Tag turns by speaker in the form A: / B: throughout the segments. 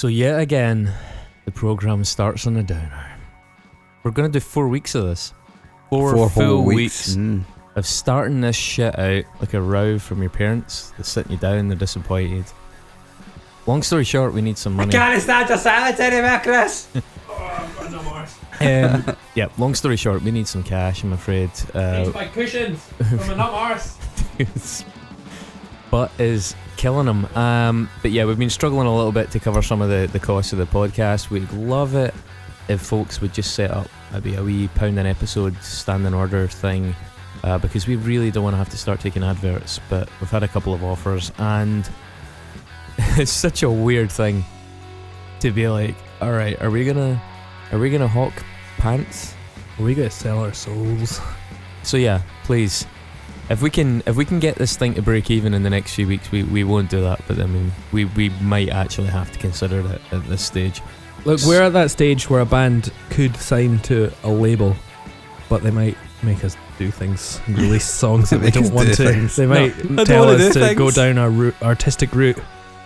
A: So yet again, the programme starts on a downer. We're going to do 4 weeks of this. Four full weeks of starting this shit out like a row from your parents. They're sitting you down, they're disappointed. Long story short, we need some money.
B: I can't stand your silence anymore, Chris. I've got no more.
A: Yeah, long story short, we need some cash, I'm afraid.
B: These my cushions from a nut arse.
A: Butt is killing them. But yeah, we've been struggling a little bit to cover some of the costs of the podcast. We'd love it if folks would just set up maybe a wee £1 an episode standing order thing, because we really don't want to have to start taking adverts. But we've had a couple of offers, and it's such a weird thing to be like, all right, are we gonna hawk pants?
C: Are we gonna sell our souls?
A: So yeah, please, if we can get this thing to break even in the next few weeks, we won't do that, but I mean we might actually have to consider it at this stage.
C: Look, we're at that stage where a band could sign to a label, but they might make us do things and release songs that we don't want to. They might tell us to go down our artistic route.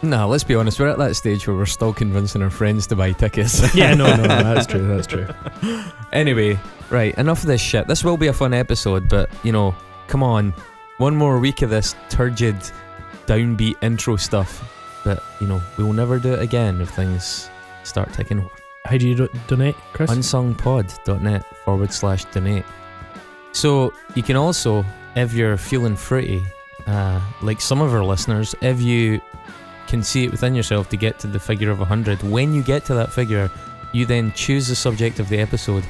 A: No, let's be honest, we're at that stage where we're still convincing our friends to buy tickets.
C: Yeah, no, that's true.
A: Anyway, right, enough of this shit. This will be a fun episode, but, you know, come on. One more week of this turgid, downbeat intro stuff. But, you know, we will never do it again if things start taking over.
C: How do you donate, Chris?
A: unsungpod.net/donate. So, you can also, if you're feeling fruity, like some of our listeners, if you can see it within yourself to get to the figure of 100, when you get to that figure, you then choose the subject of the episode,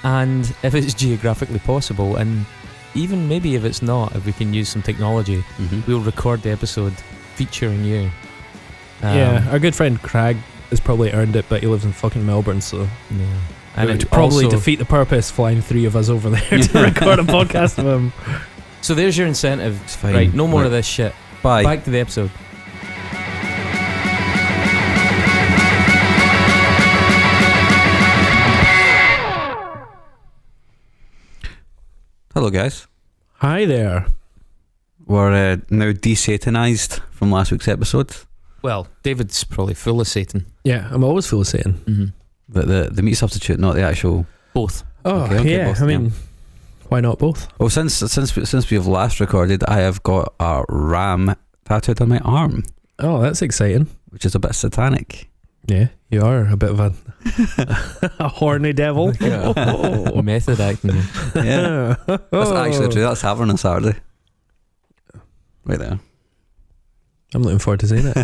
A: and if it's geographically possible, and even maybe if it's not, if we can use some technology, we'll record the episode featuring you.
C: Yeah, our good friend Craig has probably earned it, but he lives in fucking Melbourne, so
A: yeah.
C: And it would probably defeat the purpose flying 3 of us over there to record a podcast with him.
A: So there's your incentive. Right, no more of this shit.
D: Bye.
A: Back to the episode.
D: Hello guys.
C: Hi there.
D: We're now desatanized from last week's episode.
A: Well, David's probably full of Satan.
C: Yeah, I'm always full of Satan.
D: But the meat substitute, not the actual.
A: Both.
C: Oh,
D: Okay,
C: yeah.
D: both,
C: I mean, why not both?
D: Well, since we've last recorded, I have got a ram tattooed on my arm,
C: Oh, that's exciting.
D: which is a bit satanic.
C: Yeah, you are a bit of a horny devil.
A: Method acting.
D: Yeah, that's actually true. That's happening on Saturday. Right there.
C: I'm looking forward to seeing it.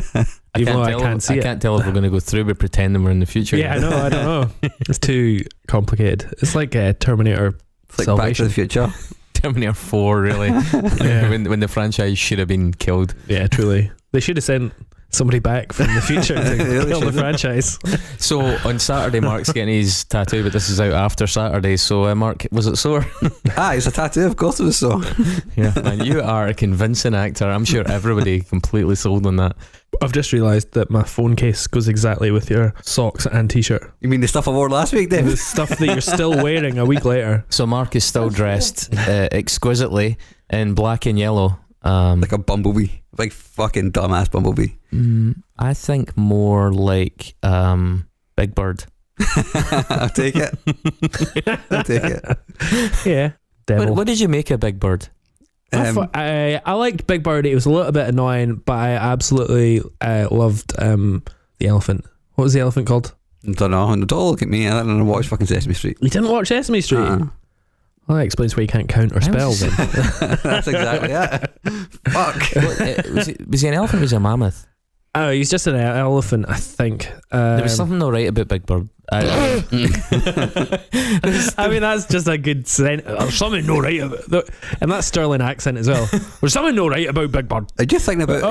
C: Even though I can't see it.
A: I can't tell if we're going to go through with pretending we're in the future.
C: Yeah, I know. I don't know. It's too complicated. It's like Terminator
D: It's like
C: Salvation.
D: Back to the Future.
A: Terminator 4, really.
C: Yeah.
A: when the franchise should have been killed.
C: Yeah, truly. They should have sent somebody back from the future to
D: Really
C: kill the
D: should've.
C: franchise.
A: So on Saturday, Mark's getting his tattoo, but this is out after Saturday. So Mark, was it sore?
D: It's a tattoo. Of course it was so.
A: Yeah, man, you are a convincing actor. I'm sure everybody completely sold on that.
C: I've just realised that my phone case goes exactly with your socks and t-shirt.
D: You mean the stuff I wore last week, Dave?
C: The stuff that you're still wearing a week later.
A: So Mark is still dressed exquisitely in black and yellow.
D: Like a bumblebee. Like fucking dumbass bumblebee.
A: I think more like Big Bird.
D: I'll take it. I'll take it.
C: Yeah. Devil.
A: What did you make of Big Bird?
C: I liked Big Bird. It was a little bit annoying, but I absolutely loved the elephant. What was the elephant called?
D: Don't know. Don't look at me. I don't watch fucking Sesame Street.
C: You didn't watch Sesame Street? Well, that explains why you can't count or spell then.
D: That's exactly it. Fuck.
A: Was he an elephant or was he a mammoth?
C: Oh, he's just an elephant, I think.
A: There was something not right about Big Bird.
C: I mean, that's just a good sentence. There's something no right about, and that's Sterling accent as well. There's something no right about Big Bird.
D: Are you thinking about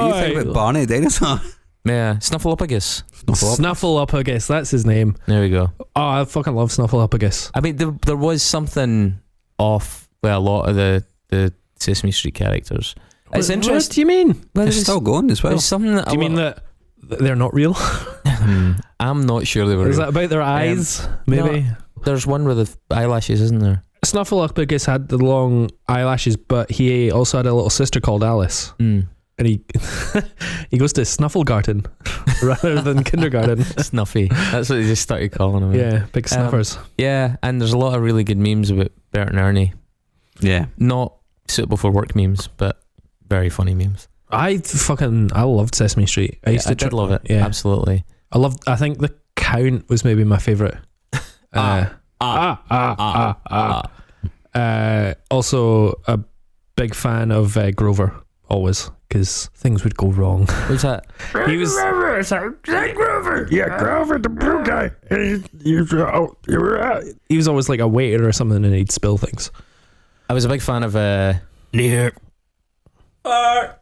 D: Barney the dinosaur?
A: Yeah, Snuffleupagus.
C: Snuffleupagus, that's his name.
A: There we go.
C: Oh, I fucking love Snuffleupagus.
A: I mean, there was something off with a lot of the Sesame Street characters. It's interesting.
C: What do you mean?
D: They're still going as well.
A: There's something that
C: Do you mean that they're not real?
A: I'm not sure they were.
C: Is that about their eyes? Maybe.
A: No, there's one with the eyelashes, isn't there?
C: Snuffleupagus had the long eyelashes, but he also had a little sister called Alice. And he goes to Snufflegarten. rather than kindergarten.
A: Snuffy. That's what they just started calling him.
C: Yeah, big snuffers.
A: Yeah, and there's a lot of really good memes about Bert and Ernie.
D: Yeah.
A: Not suitable for work memes, but very funny memes.
C: I loved Sesame Street. I
A: did love it. Yeah, absolutely.
C: I think the Count was maybe my favourite. Also a big fan of Grover, always, because things would go wrong.
A: What's that?
C: He was
B: Grover. Yeah, Grover, the blue guy.
C: He was always like a waiter or something, and he'd spill things.
A: I was a big fan of Near. I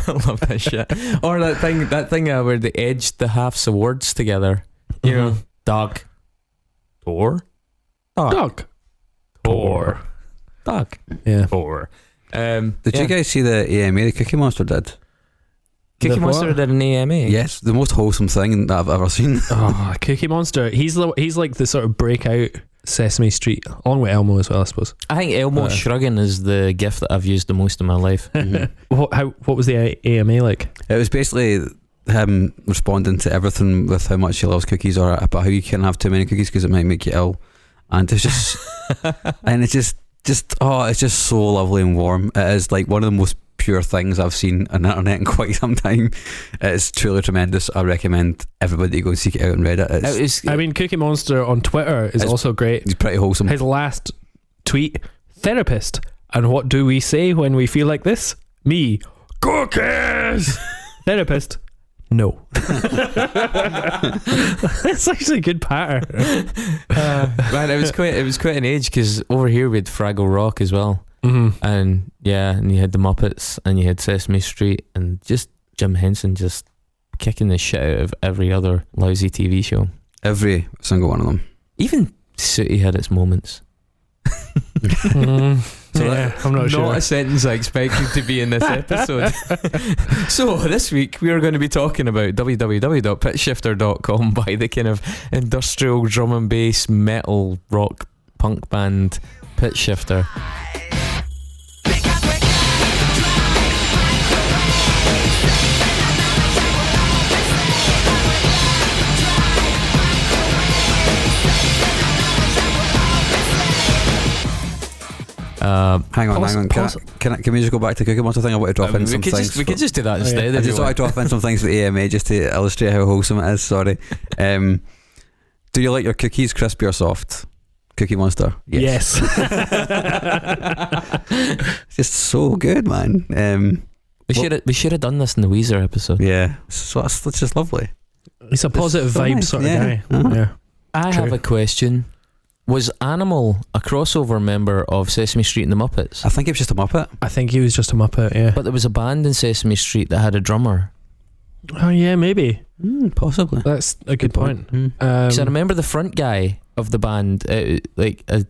A: love that shit. Or that thing where they edged the halves of words together. You know, dog, Tor,
C: dog,
A: Tor, dog,
C: yeah,
A: Tor.
D: Did you guys see the AMA the Cookie Monster did?
A: Cookie Monster did an AMA.
D: Yes, the most wholesome thing that I've ever seen.
C: Oh, Cookie Monster. He's like the sort of breakout Sesame Street, along with Elmo as well, I suppose.
A: I think Elmo shrugging is the gift that I've used the most in my life.
C: What was the AMA like?
D: It was basically him responding to everything with how much he loves cookies, or about how you can't have too many cookies because it might make you ill. And it's just, and it's just it's just so lovely and warm. It is like one of the most pure things I've seen on the internet in quite some time. It's truly tremendous. I recommend everybody go and seek it out on Reddit.
C: Cookie Monster on Twitter is also great.
D: He's pretty wholesome.
C: His last tweet: therapist. And what do we say when we feel like this? Me, cookies. Therapist. No. That's actually a good pattern.
A: Man, it was quite an age, because over here we had Fraggle Rock as well. And and you had the Muppets, and you had Sesame Street, and just Jim Henson just kicking the shit out of every other lousy TV show.
D: Every single one of them.
A: Even Sooty had its moments.
C: I'm not sure.
A: Not a sentence I expected to be in this episode. So this week we are going to be talking about www.pitchshifter.com by the kind of industrial drum and bass metal rock punk band Pitchshifter.
D: Hang on. Can we just go back to Cookie Monster thing? I want to drop in some things.
A: We could just do that instead.
D: I just want to drop in some things for the AMA just to illustrate how wholesome it is. Sorry. Do you like your cookies crispy or soft? Cookie Monster.
C: Yes.
D: It's just so good, man.
A: We should have done this in the Weezer episode.
D: Yeah. So that's just lovely.
C: He's a positive vibe
D: nice.
C: sort of guy.
D: Yeah.
A: I have a question. Was Animal a crossover member of Sesame Street and the Muppets?
D: I think it was just a Muppet.
C: I think he was just a Muppet, yeah.
A: But there was a band in Sesame Street that had a drummer.
C: Oh yeah, maybe.
D: Possibly.
C: That's a good point.
A: Because I remember the front guy of the band, I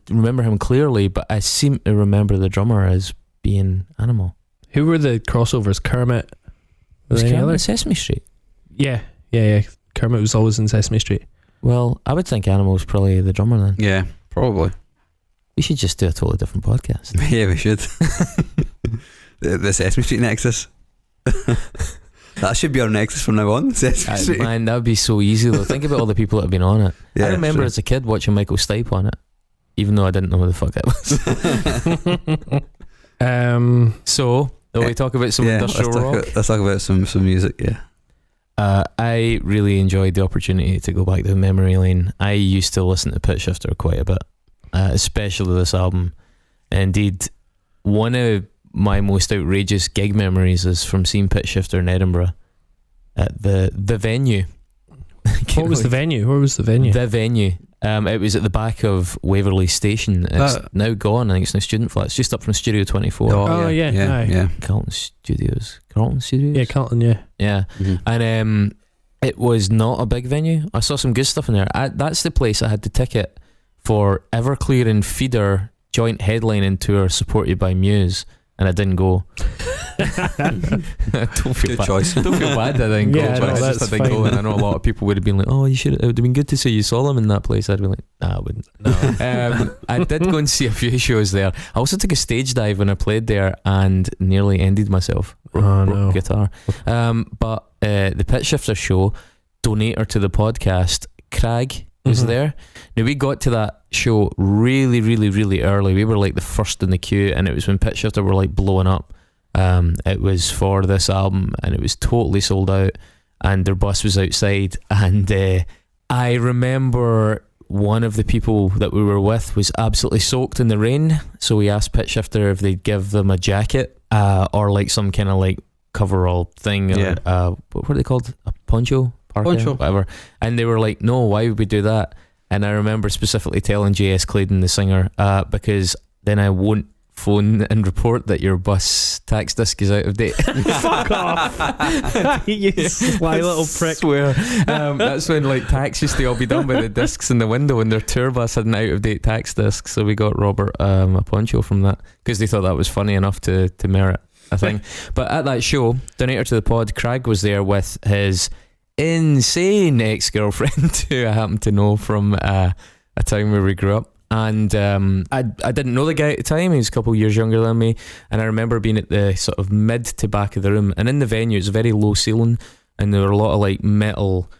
A: remember him clearly, but I seem to remember the drummer as being Animal.
C: Who were the crossovers? Kermit?
A: Was Kermit in Sesame Street?
C: Yeah. Kermit was always in Sesame Street.
A: Well, I would think Animal was probably the drummer then.
D: Yeah, probably.
A: We should just do a totally different podcast.
D: Yeah, we should. the Sesame Street Nexus. That should be our Nexus from now on. Sesame Street.
A: Man, that would be so easy though. Think about all the people that have been on it. Yeah, I remember as a kid watching Michael Stipe on it, even though I didn't know who the fuck it was. So, we talk about some industrial rock?
D: Let's talk about some music, yeah.
A: I really enjoyed the opportunity to go back to memory lane. I used to listen to Pitchshifter quite a bit, especially this album. Indeed, one of my most outrageous gig memories is from seeing Pitchshifter in Edinburgh at the venue.
C: What was the venue? Where was the venue?
A: The venue. It was at the back of Waverley Station. It's now gone. I think it's now Student Flats, just up from Studio 24.
C: Oh yeah.
A: Carlton Studios.
C: Yeah, Carlton. Yeah.
A: Mm-hmm. And it was not a big venue. I saw some good stuff in there. That's the place I had the ticket for Everclear and Feeder joint headlining tour supported by Muse and I didn't go. Don't feel
D: Good
A: bad.
D: choice.
A: Don't feel bad that I didn't go.
C: Yeah,
A: But
C: no,
A: I just
C: that's
A: didn't go,
C: fine.
A: and I know a lot of people would have been like, "Oh, you should. It would have been good to see you saw them in that place." I'd be like, "Nah, I wouldn't."
C: No.
A: I did go and see a few shows there. I also took a stage dive when I played there and nearly ended myself.
C: Oh, no.
A: Guitar. But the Pitchshifter show, donator to the podcast, Craig was
C: Mhm.
A: there. Now we got to that show really, really, really early. We were like the first in the queue, and it was when Pitchshifter were like blowing up. It was for this album, and it was totally sold out, and their bus was outside, and I remember one of the people that we were with was absolutely soaked in the rain, so we asked Pitchshifter if they'd give them a jacket or like some kind of like coverall thing, or what were they called, a poncho,
D: Poncho,
A: whatever, and they were like, no, why would we do that? And I remember specifically telling JS Clayton, the singer, because then I won't phone and report that your bus tax disc is out of date.
C: Fuck off. You sly little prick.
A: Swear. That's when like tax used to all be done by the discs in the window, and their tour bus had an out of date tax disc, so we got Robert a poncho from that because they thought that was funny enough to merit a thing. But at that show, donator to the pod, Craig was there with his insane ex-girlfriend who I happen to know from a town where we grew up. And I didn't know the guy at the time. He was a couple of years younger than me, and I remember being at the sort of mid to back of the room, and in the venue it's a very low ceiling, and there were a lot of like metal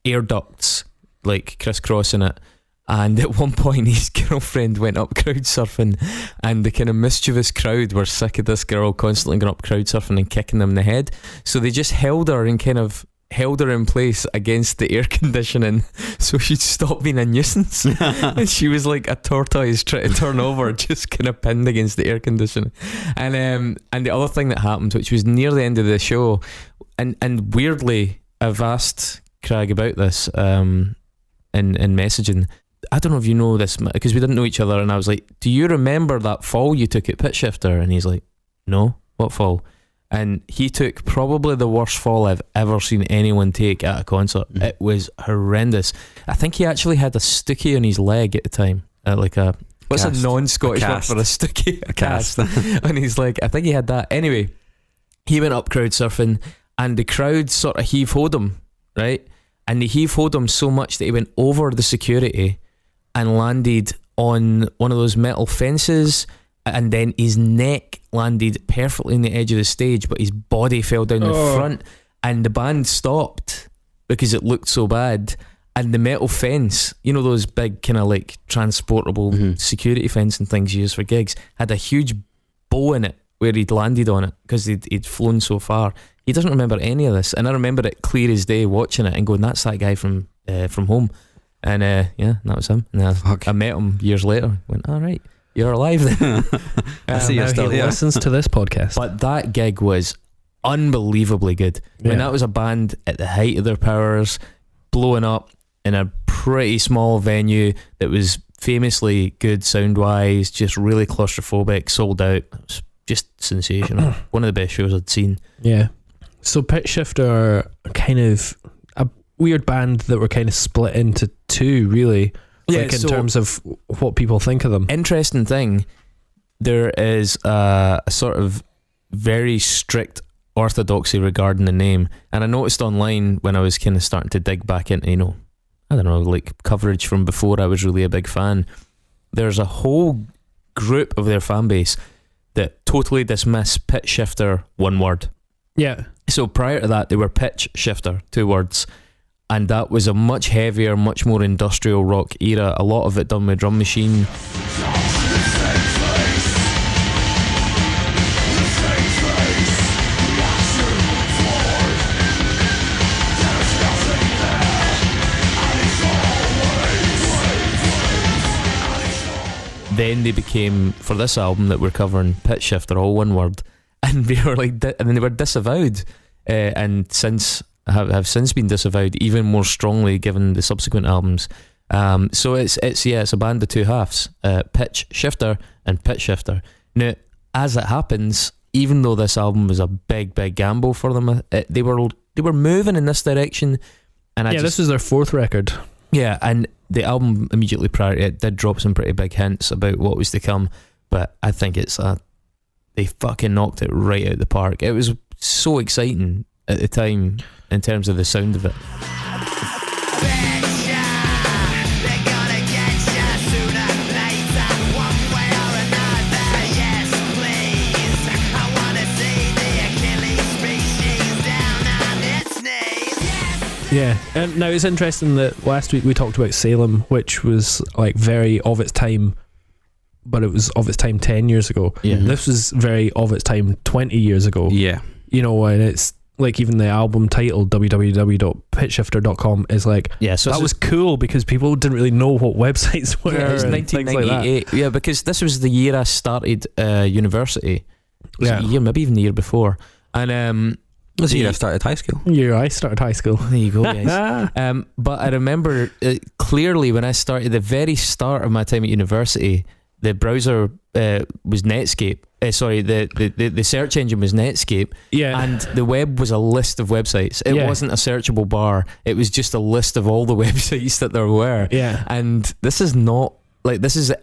A: air ducts like crisscrossing it. And at one point his girlfriend went up crowd surfing, and the kind of mischievous crowd were sick of this girl constantly going up crowd surfing and kicking them in the head, so they just held her and kind of held her in place against the air conditioning so she'd stop being a nuisance. And she was like a tortoise trying to turn over, just kind of pinned against the air conditioning. And the other thing that happened, which was near the end of the show, and weirdly I've asked Craig about this in messaging. I don't know if you know this, because we didn't know each other, and I was like, do you remember that fall you took at Pitchshifter? And he's like, no, what fall? And he took probably the worst fall I've ever seen anyone take at a concert. It was horrendous. I think he actually had a stookie on his leg at the time, like a what's
D: Cast.
A: a non-Scottish
D: A
A: word
D: cast.
A: for a stookie?
D: A cast.
A: And he's like, I think he had that. Anyway, he went up crowd surfing, and the crowd sort of heave-hoed him, right? And they heave-hoed him so much that he went over the security and landed on one of those metal fences, and then his neck landed perfectly in the edge of the stage, but his body fell down the front, and the band stopped because it looked so bad. And the metal fence, you know, those big kind of like transportable security fence and things you use for gigs, had a huge bow in it where he'd landed on it because he'd flown so far. He doesn't remember any of this, and I remember it clear as day watching it and going, that's that guy from Home. And yeah, that was him. And I met him years later. Went, all right, you're alive then.
D: I see you're still
C: He
D: here.
C: listens to this podcast.
A: But that gig was unbelievably good. I mean, that was a band at the height of their powers, blowing up in a pretty small venue that was famously good sound-wise, just really claustrophobic, sold out. It was just sensational. One of the best shows I'd seen.
C: Yeah. So Pitchshifter are kind of a weird band that were kind of split into two, really.
A: Yeah,
C: like in
A: so-
C: terms of what people think of them.
A: Interesting thing, there is a sort of very strict orthodoxy regarding the name, and I noticed online when I was kind of starting to dig back into, you know, I don't know, like coverage from before I was really a big fan, there's a whole group of their fan base that totally dismiss Pitchshifter, one word.
C: Yeah.
A: So prior to that, they were Pitchshifter, two words, and that was a much heavier, much more industrial rock era, a lot of it done with drum machine. Then they became, for this album that we're covering, Pitchshifter, all one word, and they were like, and then they were disavowed, and since have since been disavowed even more strongly given the subsequent albums. So it's a band of two halves, Pitchshifter and Pitchshifter. Now, as it happens, even though this album was a big gamble for them, they were moving in this direction, and
C: this was their fourth record.
A: Yeah, and the album immediately prior to it did drop some pretty big hints about what was to come, but I think it's they fucking knocked it right out of the park. It was so exciting at the time in terms of the sound of it.
C: Yeah, now it's interesting that last week we talked about Salem, which was like very of its time, but it was of its time 10 years ago.
A: Yeah.
C: This was very of its time 20 years ago.
D: Yeah.
C: You know, and it's like even the album title, www.pitchshifter.com, is like,
A: yeah, so
C: that was cool because people didn't really know what websites were.
A: Yeah, it's
C: and
A: 1998.
C: things like
A: Yeah, because this was the year I started university. Was it a year, maybe even the year before. And
D: was the year I started high school.
C: Yeah, I started high school.
A: There you go, guys. But I remember clearly when I started, the very start of my time at university, the browser was Netscape. Sorry, the search engine was Netscape.
C: Yeah.
A: And the web was a list of websites. It wasn't a searchable bar. It was just a list of all the websites that there were.
C: Yeah.
A: And this is not, like, this is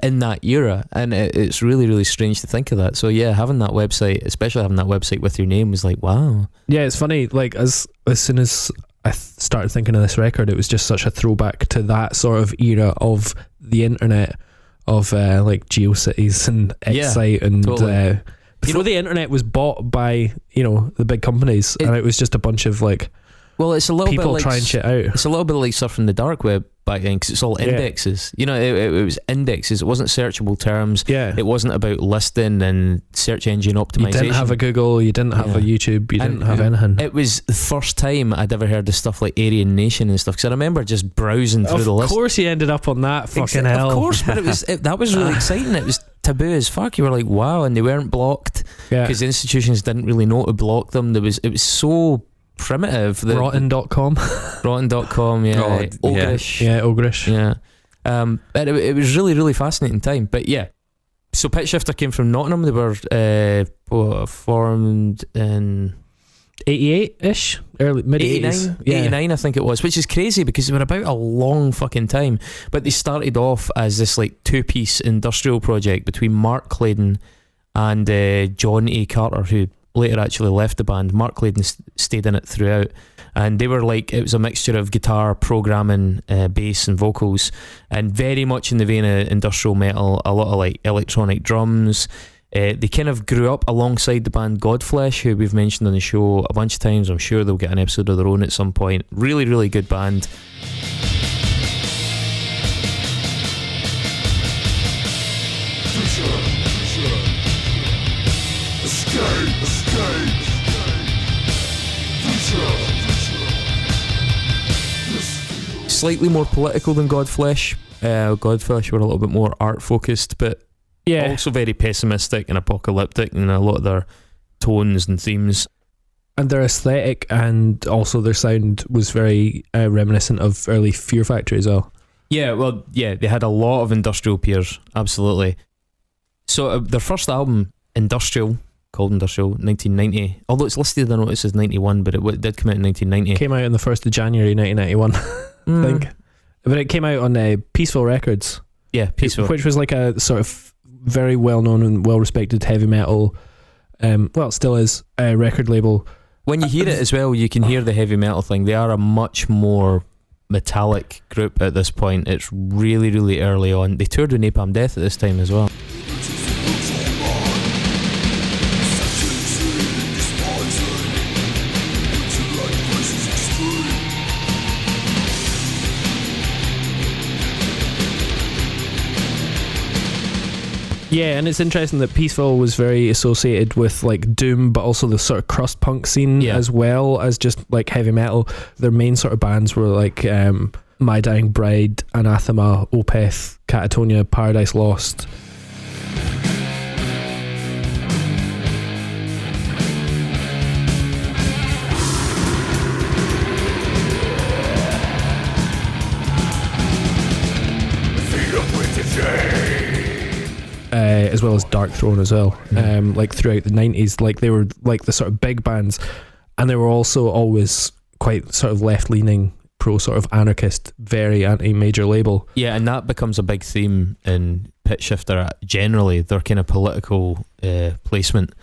A: in that era, and it's really, really strange to think of that. So yeah, having that website, especially having that website with your name, was like, wow.
C: Yeah, it's funny, like as soon as I started thinking of this record, it was just such a throwback to that sort of era of the internet, of like GeoCities and Excite, and
A: totally.
C: before the internet was bought by, you know, the big companies, and it was just a bunch of like,
A: well, it's a little
C: people
A: bit like
C: trying shit out.
A: It's a little bit like surfing the dark web back then, because it's all indexes. You know, it was indexes. It wasn't searchable terms.
C: Yeah.
A: It wasn't about listing and search engine optimization.
C: You didn't have a Google. You didn't have a YouTube. You didn't have anything.
A: It was the first time I'd ever heard of stuff like Aryan Nation and stuff, because I remember just browsing through the list.
C: Of course, you ended up on that. Fucking hell.
A: Of course, but that was really exciting. It was taboo as fuck. You were like, wow, and they weren't blocked because institutions didn't really know to block them. It was so primitive.
C: Rotten.com.
A: Rotten.com, yeah. Ogrish.
C: Yeah, Ogrish.
A: Yeah. But it was really, really fascinating time. But yeah, so Pitchshifter came from Nottingham. They were formed in
C: 88-ish, early mid
A: 89, 89 I think it was, which is crazy because they were about a long fucking time. But they started off as this like two-piece industrial project between Mark Claydon and John A. Carter, who later actually left the band. Mark Claydon stayed in it throughout, and they were like, it was a mixture of guitar, programming, bass and vocals, and very much in the vein of industrial metal, a lot of like electronic drums. They kind of grew up alongside the band Godflesh, who we've mentioned on the show a bunch of times. I'm sure they'll get an episode of their own at some point. Really, really good band. Slightly more political than Godflesh. Godflesh were a little bit more art focused, but also very pessimistic and apocalyptic in a lot of their tones and themes.
C: And their aesthetic and also their sound was very reminiscent of early Fear Factory as well.
A: Yeah, well, yeah, they had a lot of industrial peers, absolutely. So their first album, called Industrial, 1990, although it's listed, I notice, as 91, but it did come out in 1990.
C: Came out on the 1st of January 1991, I think. But it came out on Peaceful Records.
A: Yeah, Peaceful.
C: Which was like a sort of very well-known and well-respected heavy metal, well, it still is, record label.
A: When you hear it as well, you can hear the heavy metal thing. They are a much more metallic group at this point. It's really, really early on. They toured with Napalm Death at this time as well.
C: Yeah, and it's interesting that Peaceful was very associated with like doom, but also the sort of crust punk scene as well as just like heavy metal. Their main sort of bands were like My Dying Bride, Anathema, Opeth, Catatonia, Paradise Lost. As well as Dark Throne as well. Like throughout the 90s, like they were like the sort of big bands, and they were also always quite sort of left-leaning, pro sort of anarchist, very anti-major label.
A: Yeah, and that becomes a big theme in Pitchshifter. Generally, their kind of political placement.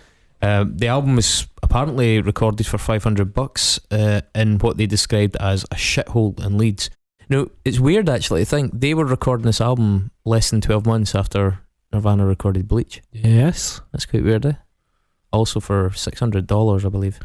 A: The album was apparently recorded for $500 in what they described as a shithole in Leeds. Now, it's weird actually. I think they were recording this album less than 12 months after Nirvana recorded Bleach.
C: Yes.
A: That's quite weird, eh? Also for $600, I believe.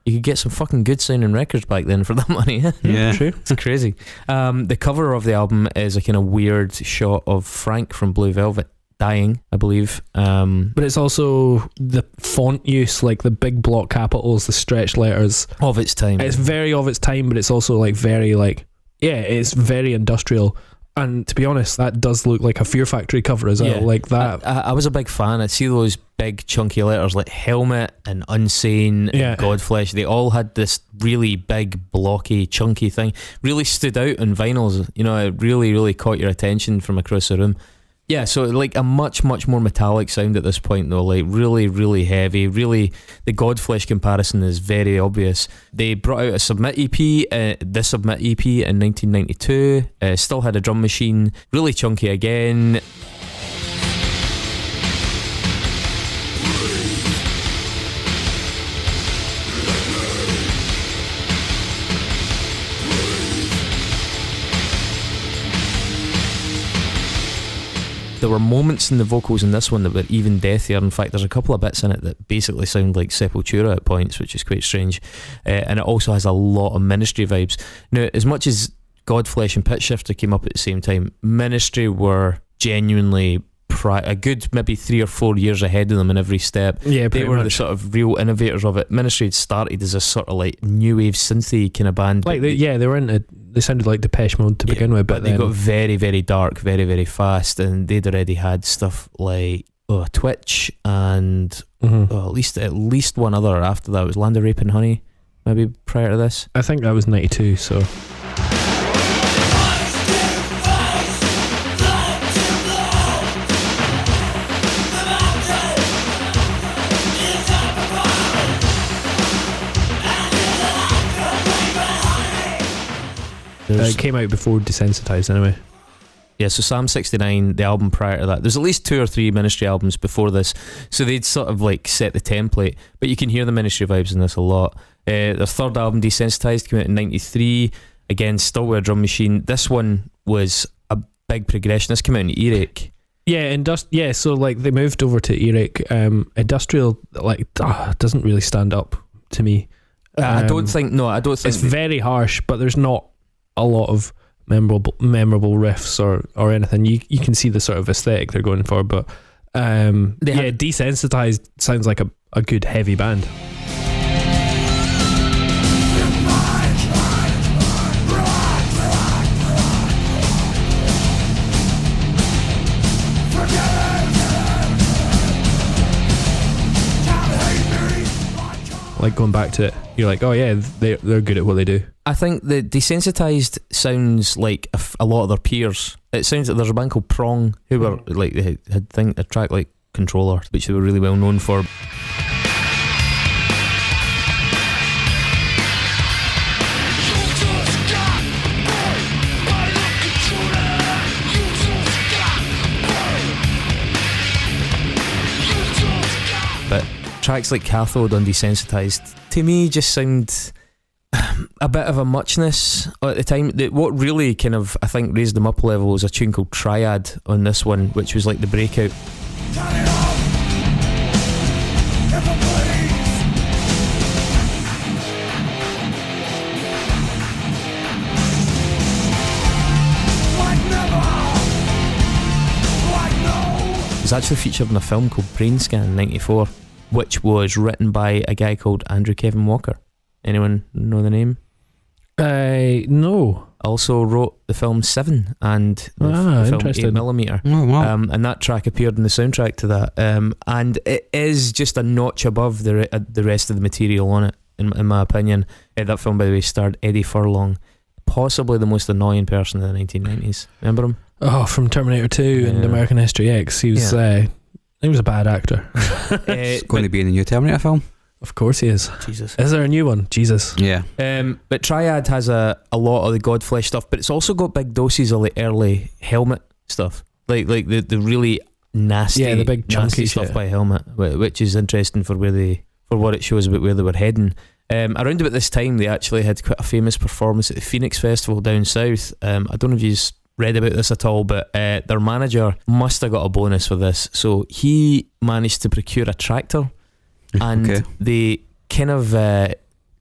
A: You could get some fucking good sounding records back then for that money.
D: Yeah,
C: true.
A: It's crazy. The cover of the album is a kind of weird shot of Frank from Blue Velvet dying, I believe.
C: But it's also the font use, like the big block capitals, the stretched letters.
A: Of its time.
C: It's very of its time, but it's also like very like, yeah, it's very industrial. And to be honest, that does look like a Fear Factory cover as well.
A: Yeah.
C: Like that.
A: I was a big fan. I'd see those big chunky letters like Helmet and Unsane and Godflesh. They all had this really big, blocky, chunky thing. Really stood out on vinyls. You know, it really, really caught your attention from across the room. Yeah, so like a much, much more metallic sound at this point though, like really, really heavy, really, the Godflesh comparison is very obvious. They brought out a Submit EP, the Submit EP in 1992, still had a drum machine, really chunky again. There were moments in the vocals in this one that were even deathier. In fact, there's a couple of bits in it that basically sound like Sepultura at points, which is quite strange. And it also has a lot of Ministry vibes. Now, as much as Godflesh and Pitchshifter came up at the same time, Ministry were genuinely a good maybe 3 or 4 years ahead of them in every step.
C: Yeah,
A: they were the sort of real innovators of it. Ministry had started as a sort of like new wave synthy kind of band.
C: Like they sounded like Depeche Mode to begin with,
A: but they got very, very dark, very, very fast, and they'd already had stuff like Twitch and at least one other after that. It was Land of Rape and Honey, maybe prior to this.
C: I think that was 92. So. It came out before Desensitized anyway.
A: Yeah, so Psalm 69, the album prior to that. There's at least 2 or 3 Ministry albums before this, so they'd sort of like set the template, but you can hear the Ministry vibes in this a lot. Their third album, Desensitized, came out in 93. Again, still with a drum machine. This one was a big progression. This came out in Earache.
C: Yeah, so like they moved over to Earache. Industrial doesn't really stand up to me.
A: I don't think
C: it's very harsh, but there's not a lot of memorable riffs or anything. You can see the sort of aesthetic they're going for, but Desensitized sounds like a good heavy band. Like going back to it, you're like, oh yeah, they're good at what they do.
A: I think the Desensitized sounds like a lot of their peers. It sounds like there's a band called Prong who were like, they had a track like Controller, which they were really well known for. But tracks like Cathode on Desensitized to me just sound a bit of a muchness at the time. What really kind of I think raised them up a level was a tune called Triad on this one, which was like the breakout. It was actually featured in a film called Brain Scan in 94, which was written by a guy called Andrew Kevin Walker. Anyone know the name?
C: No.
A: Also wrote the film Seven and the film 8mm.
D: Oh, wow.
A: And that track appeared in the soundtrack to that. And it is just a notch above the rest of the material on it, in my opinion. That film, by the way, starred Eddie Furlong, possibly the most annoying person in the 1990s. Remember him?
C: Oh, from Terminator 2 and American History X. He was a bad actor.
D: It's going to be in the new Terminator film.
C: Of course he is.
A: Jesus.
C: Is there a new one? Jesus.
D: Yeah.
A: But Triad has a lot of the Godflesh stuff, but it's also got big doses of the early Helmet stuff, like the really nasty,
C: the big chunky
A: stuff
C: shit
A: by Helmet, which is interesting for what it shows about where they were heading. Around about this time, they actually had quite a famous performance at the Phoenix Festival down south. I don't know if you've read about this at all, but their manager must have got a bonus for this. So he managed to procure a tractor, and they kind of, I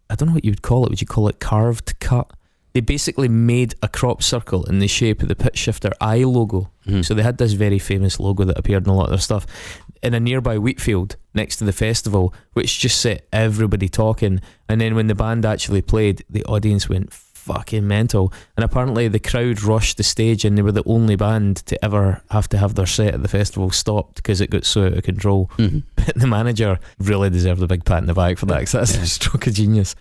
A: don't know what you would call it. Would you call it carved cut? They basically made a crop circle in the shape of the Pitchshifter eye logo. So they had this very famous logo that appeared in a lot of their stuff in a nearby wheat field next to the festival, which just set everybody talking. And then when the band actually played, the audience went fucking mental, and apparently the crowd rushed the stage, and they were the only band to ever have to have their set at the festival stopped because it got so out of control. But the manager really deserved a big pat in the back for that, because that's a stroke of genius.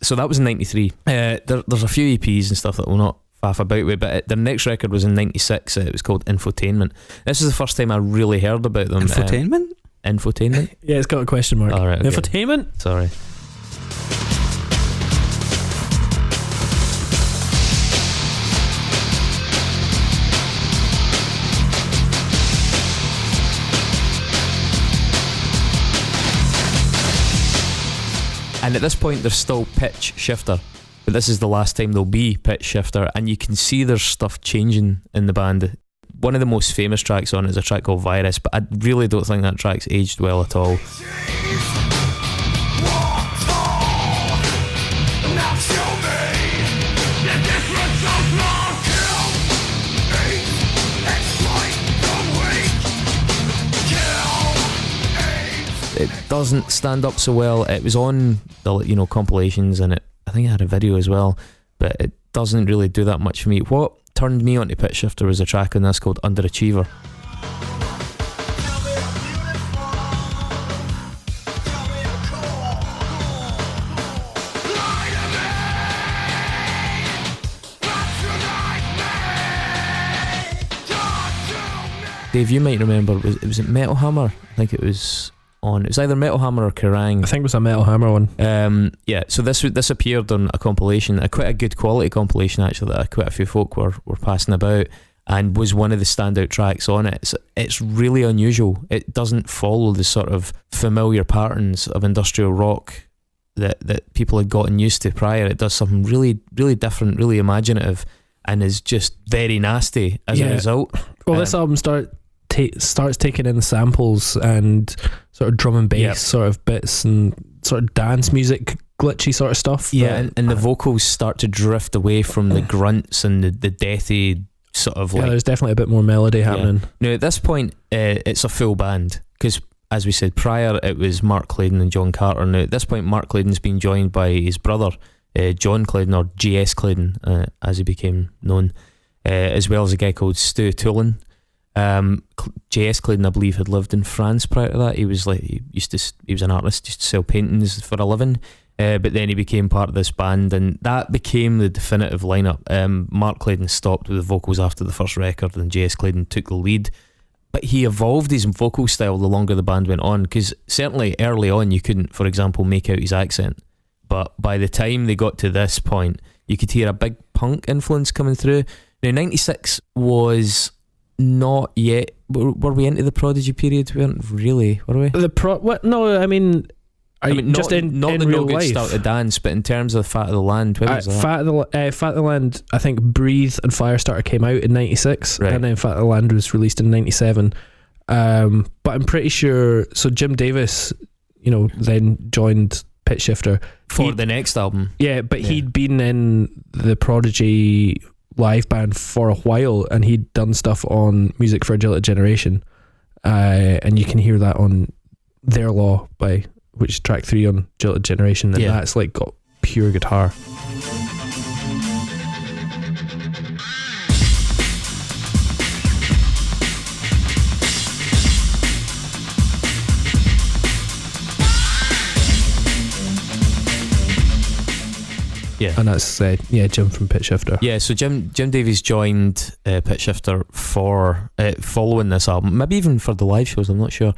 A: So that was in 93. There's a few EPs and stuff that we'll not faff about with, but their next record was in 96. It was called Infotainment. This is the first time I really heard about them.
D: Infotainment?
A: Infotainment?
C: Yeah, it's got a question mark.
A: All right, okay.
C: Infotainment?
A: Sorry. And at this point, there's still Pitchshifter, but this is the last time there'll be Pitchshifter, and you can see there's stuff changing in the band. One of the most famous tracks on it is a track called Virus, but I really don't think that track's aged well at all. It doesn't stand up so well. It was on the compilations, and I think it had a video as well, but it doesn't really do that much for me. What turned me onto Pitchshifter was a track on this called Underachiever. Dave, you might remember, was it Metal Hammer? I think it was on. It was either Metal Hammer or Kerrang.
C: I think it was a Metal Hammer one.
A: Yeah, so this appeared on a compilation, quite a good quality compilation actually, that quite a few folk were passing about, and was one of the standout tracks on it. It's really unusual. It doesn't follow the sort of familiar patterns of industrial rock that people had gotten used to prior. It does something really, really different, really imaginative, and is just very nasty as a result.
C: Well, this album starts taking in samples and sort of drum and bass sort of bits and sort of dance music glitchy sort of stuff.
A: Yeah, and the vocals start to drift away from the grunts and the deathy sort of like... Yeah,
C: there's definitely a bit more melody happening.
A: Now at this point, it's a full band, because as we said prior, it was Mark Claydon and John Carter. Now at this point, Mark Claydon's been joined by his brother, John Claydon, or J.S. Claydon, as he became known, as well as a guy called Stu Tulin. J.S. Claydon, I believe, had lived in France prior to that. He was an artist, used to sell paintings for a living, but then he became part of this band, and that became the definitive lineup. Mark Claydon stopped with the vocals after the first record, and J.S. Claydon took the lead, but he evolved his vocal style the longer the band went on, because certainly early on you couldn't, for example, make out his accent, but by the time they got to this point, you could hear a big punk influence coming through. Now 96 was not yet. Were we into the Prodigy period? We weren't really, were we?
C: No, I mean, just
A: not
C: in
A: the
C: real
A: No Good
C: life.
A: Start to Dance, but in terms of Fat of the Land, when was that?
C: Fat of the Land, I think Breathe and Firestarter came out in 96,
A: right,
C: and then Fat of the Land was released in 97. But I'm pretty sure, so Jim Davis, then joined Pitchshifter
A: for the next album.
C: Yeah, but he'd been in the Prodigy live band for a while, and he'd done stuff on Music for a Jilted Generation, and you can hear that on Their Law, which is track 3 on Jilted Generation, and that's like got pure guitar.
A: Yeah,
C: and that's Jim from Pitchshifter.
A: Yeah, so Jim Davies joined Pitchshifter for following this album, maybe even for the live shows, I'm not sure.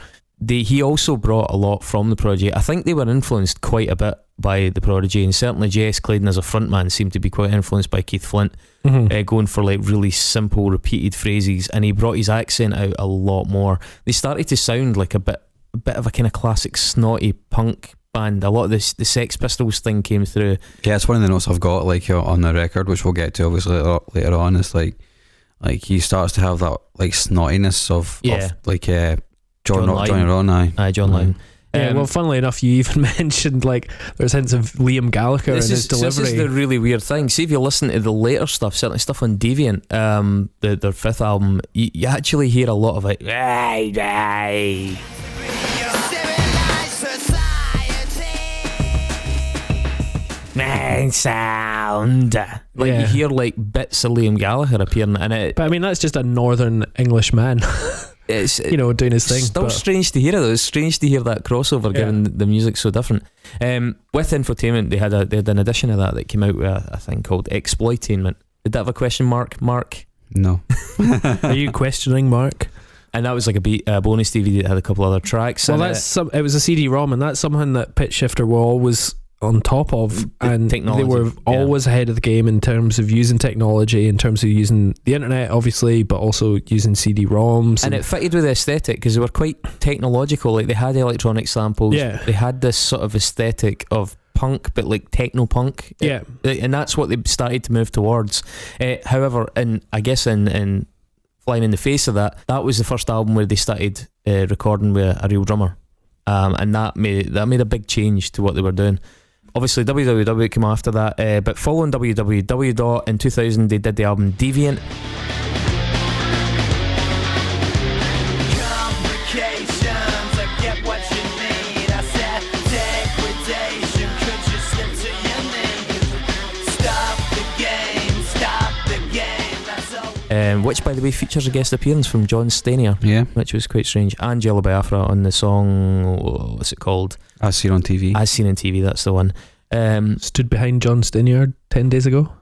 A: he also brought a lot from the Prodigy. I think they were influenced quite a bit by the Prodigy, and certainly J.S. Clayton as a frontman seemed to be quite influenced by Keith Flint, going for like really simple repeated phrases, and he brought his accent out a lot more. They started to sound like a bit of a kind of classic snotty punk band. A lot of the Sex Pistols thing came through.
D: Yeah, it's one of the notes I've got like on the record, which we'll get to obviously later on. It's like he starts to have that like snottiness of like Johnny Rotten.
A: John Lydon.
C: Yeah, well, funnily enough, you even mentioned like there's hints of Liam Gallagher in his delivery. This is
A: the really weird thing. See, if you listen to the later stuff, certainly stuff on Deviant, their fifth album, you actually hear a lot of it. Man sound. Like you hear like bits of Liam Gallagher appearing in it.
C: But I mean, that's just a northern English man. It's doing his thing.
A: Still strange to hear it though. It's strange to hear that crossover given the music's so different. With Infotainment they had an edition of that came out with a thing called Exploitainment. Did that have a question mark?
D: No.
C: Are you questioning Mark?
A: And that was like a bonus DVD that had a couple other tracks.
C: Well, it was a CD-ROM, and that's something that Pitchshifter were always on top of, and they were always ahead of the game in terms of using technology, in terms of using the internet obviously, but also using CD-ROMs,
A: and it fitted with the aesthetic because they were quite technological. Like they had electronic samples, they had this sort of aesthetic of punk, but like techno punk, and that's what they started to move towards. However, I guess in flying in the face of that was the first album where they started recording with a real drummer, and that made a big change to what they were doing. Obviously WWW came after that, but following WWW in 2000 they did the album Deviant. Which by the way features a guest appearance from John Stenier, which was quite strange, and Jello Biafra on the song, what's it called?
D: As Seen on TV,
A: that's the one.
C: Stood behind John Stenier 10 days ago.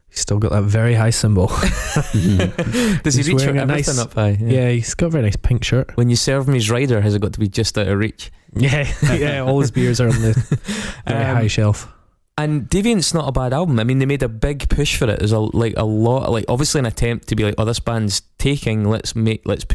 C: He's still got that very high symbol.
A: Does he reach for everything up high?
C: Yeah, he's got a very nice pink shirt.
A: When you serve me his rider, has it got to be just out of reach?
C: Yeah, all his beers are on the very high shelf.
A: And Deviant's not a bad album. I mean, they made a big push for it. There's a lot, like obviously an attempt to be like, oh, this band's taking, let's push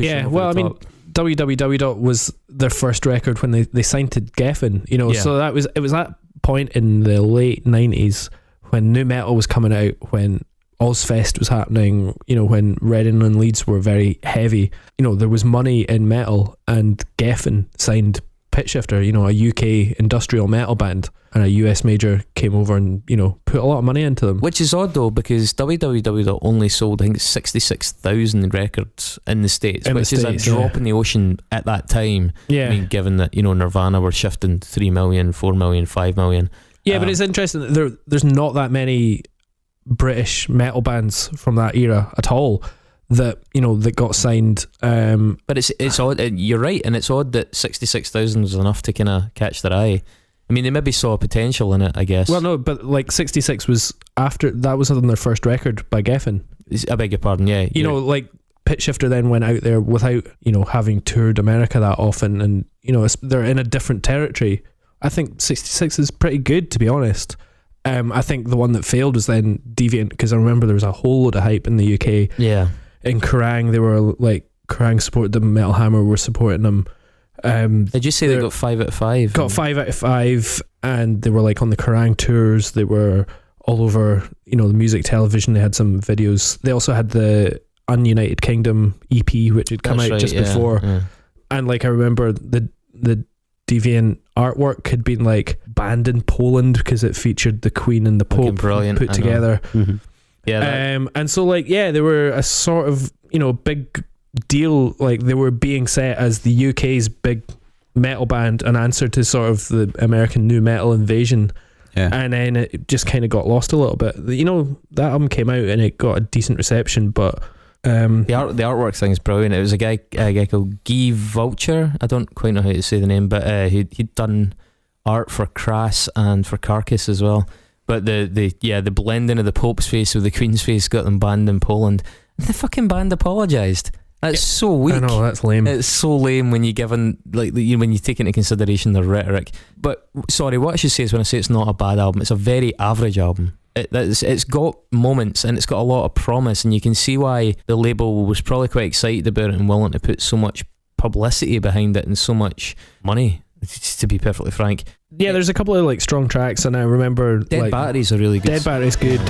A: it over the top.
C: Mean, WWW was their first record when they signed to Geffen, so it was that point in the late 90s when nu metal was coming out, when Ozfest was happening, when Reading and Leeds were very heavy, there was money in metal, and Geffen signed Pitchshifter, a UK industrial metal band, and a US major came over and put a lot of money into them.
A: Which is odd though, because WWW only sold I think 66,000 records in the States, which is a drop in the ocean at that time. I mean, given that Nirvana were shifting 3 million, 4 million, 5 million.
C: But it's interesting that there's not that many British metal bands from that era at all that that got signed.
A: But it's odd. You're right, and it's odd that 66,000 was enough to kind of catch their eye. I mean, they maybe saw potential in it, I guess.
C: Well, no, but like 66 was after that was on their first record by Geffen.
A: I beg your pardon. Yeah,
C: like Pitchshifter then went out there without having toured America that often, and they're in a different territory. I think 66 is pretty good, to be honest. I think the one that failed was then Deviant, because I remember there was a whole load of hype in the UK.
A: Yeah.
C: In Kerrang, they were like, Kerrang supported them, Metal Hammer were supporting them.
A: Did you say they got 5 out of 5?
C: Got 5 out of 5, and they were like on the Kerrang tours. They were all over, the music television. They had some videos. They also had the Ununited Kingdom EP, which had come out just before. Yeah. And like I remember the Deviant artwork had been like banned in Poland because it featured the Queen and the Pope put together.
A: Mm-hmm. Yeah.
C: And so like they were a sort of big deal, like they were being set as the UK's big metal band, an answer to sort of the American nu metal invasion.
A: Yeah.
C: And then it just kind of got lost a little bit. That album came out and it got a decent reception, but the
A: artwork thing is brilliant. It was a guy called Guy Vulture. I don't quite know how to say the name, but he'd done art for Crass and for Carcass as well. But the blending of the Pope's face with the Queen's face got them banned in Poland. The fucking band apologised. That's so weak.
C: I know, that's lame.
A: It's so lame when you given like when you take into consideration the rhetoric. But sorry, what I should say is when I say it's not a bad album, it's a very average album. It's got moments and it's got a lot of promise, and you can see why the label was probably quite excited about it and willing to put so much publicity behind it and so much money, to be perfectly frank.
C: Yeah, there's a couple of like strong tracks, and I remember
A: Dead Batteries are really good.
C: Dead Batteries good.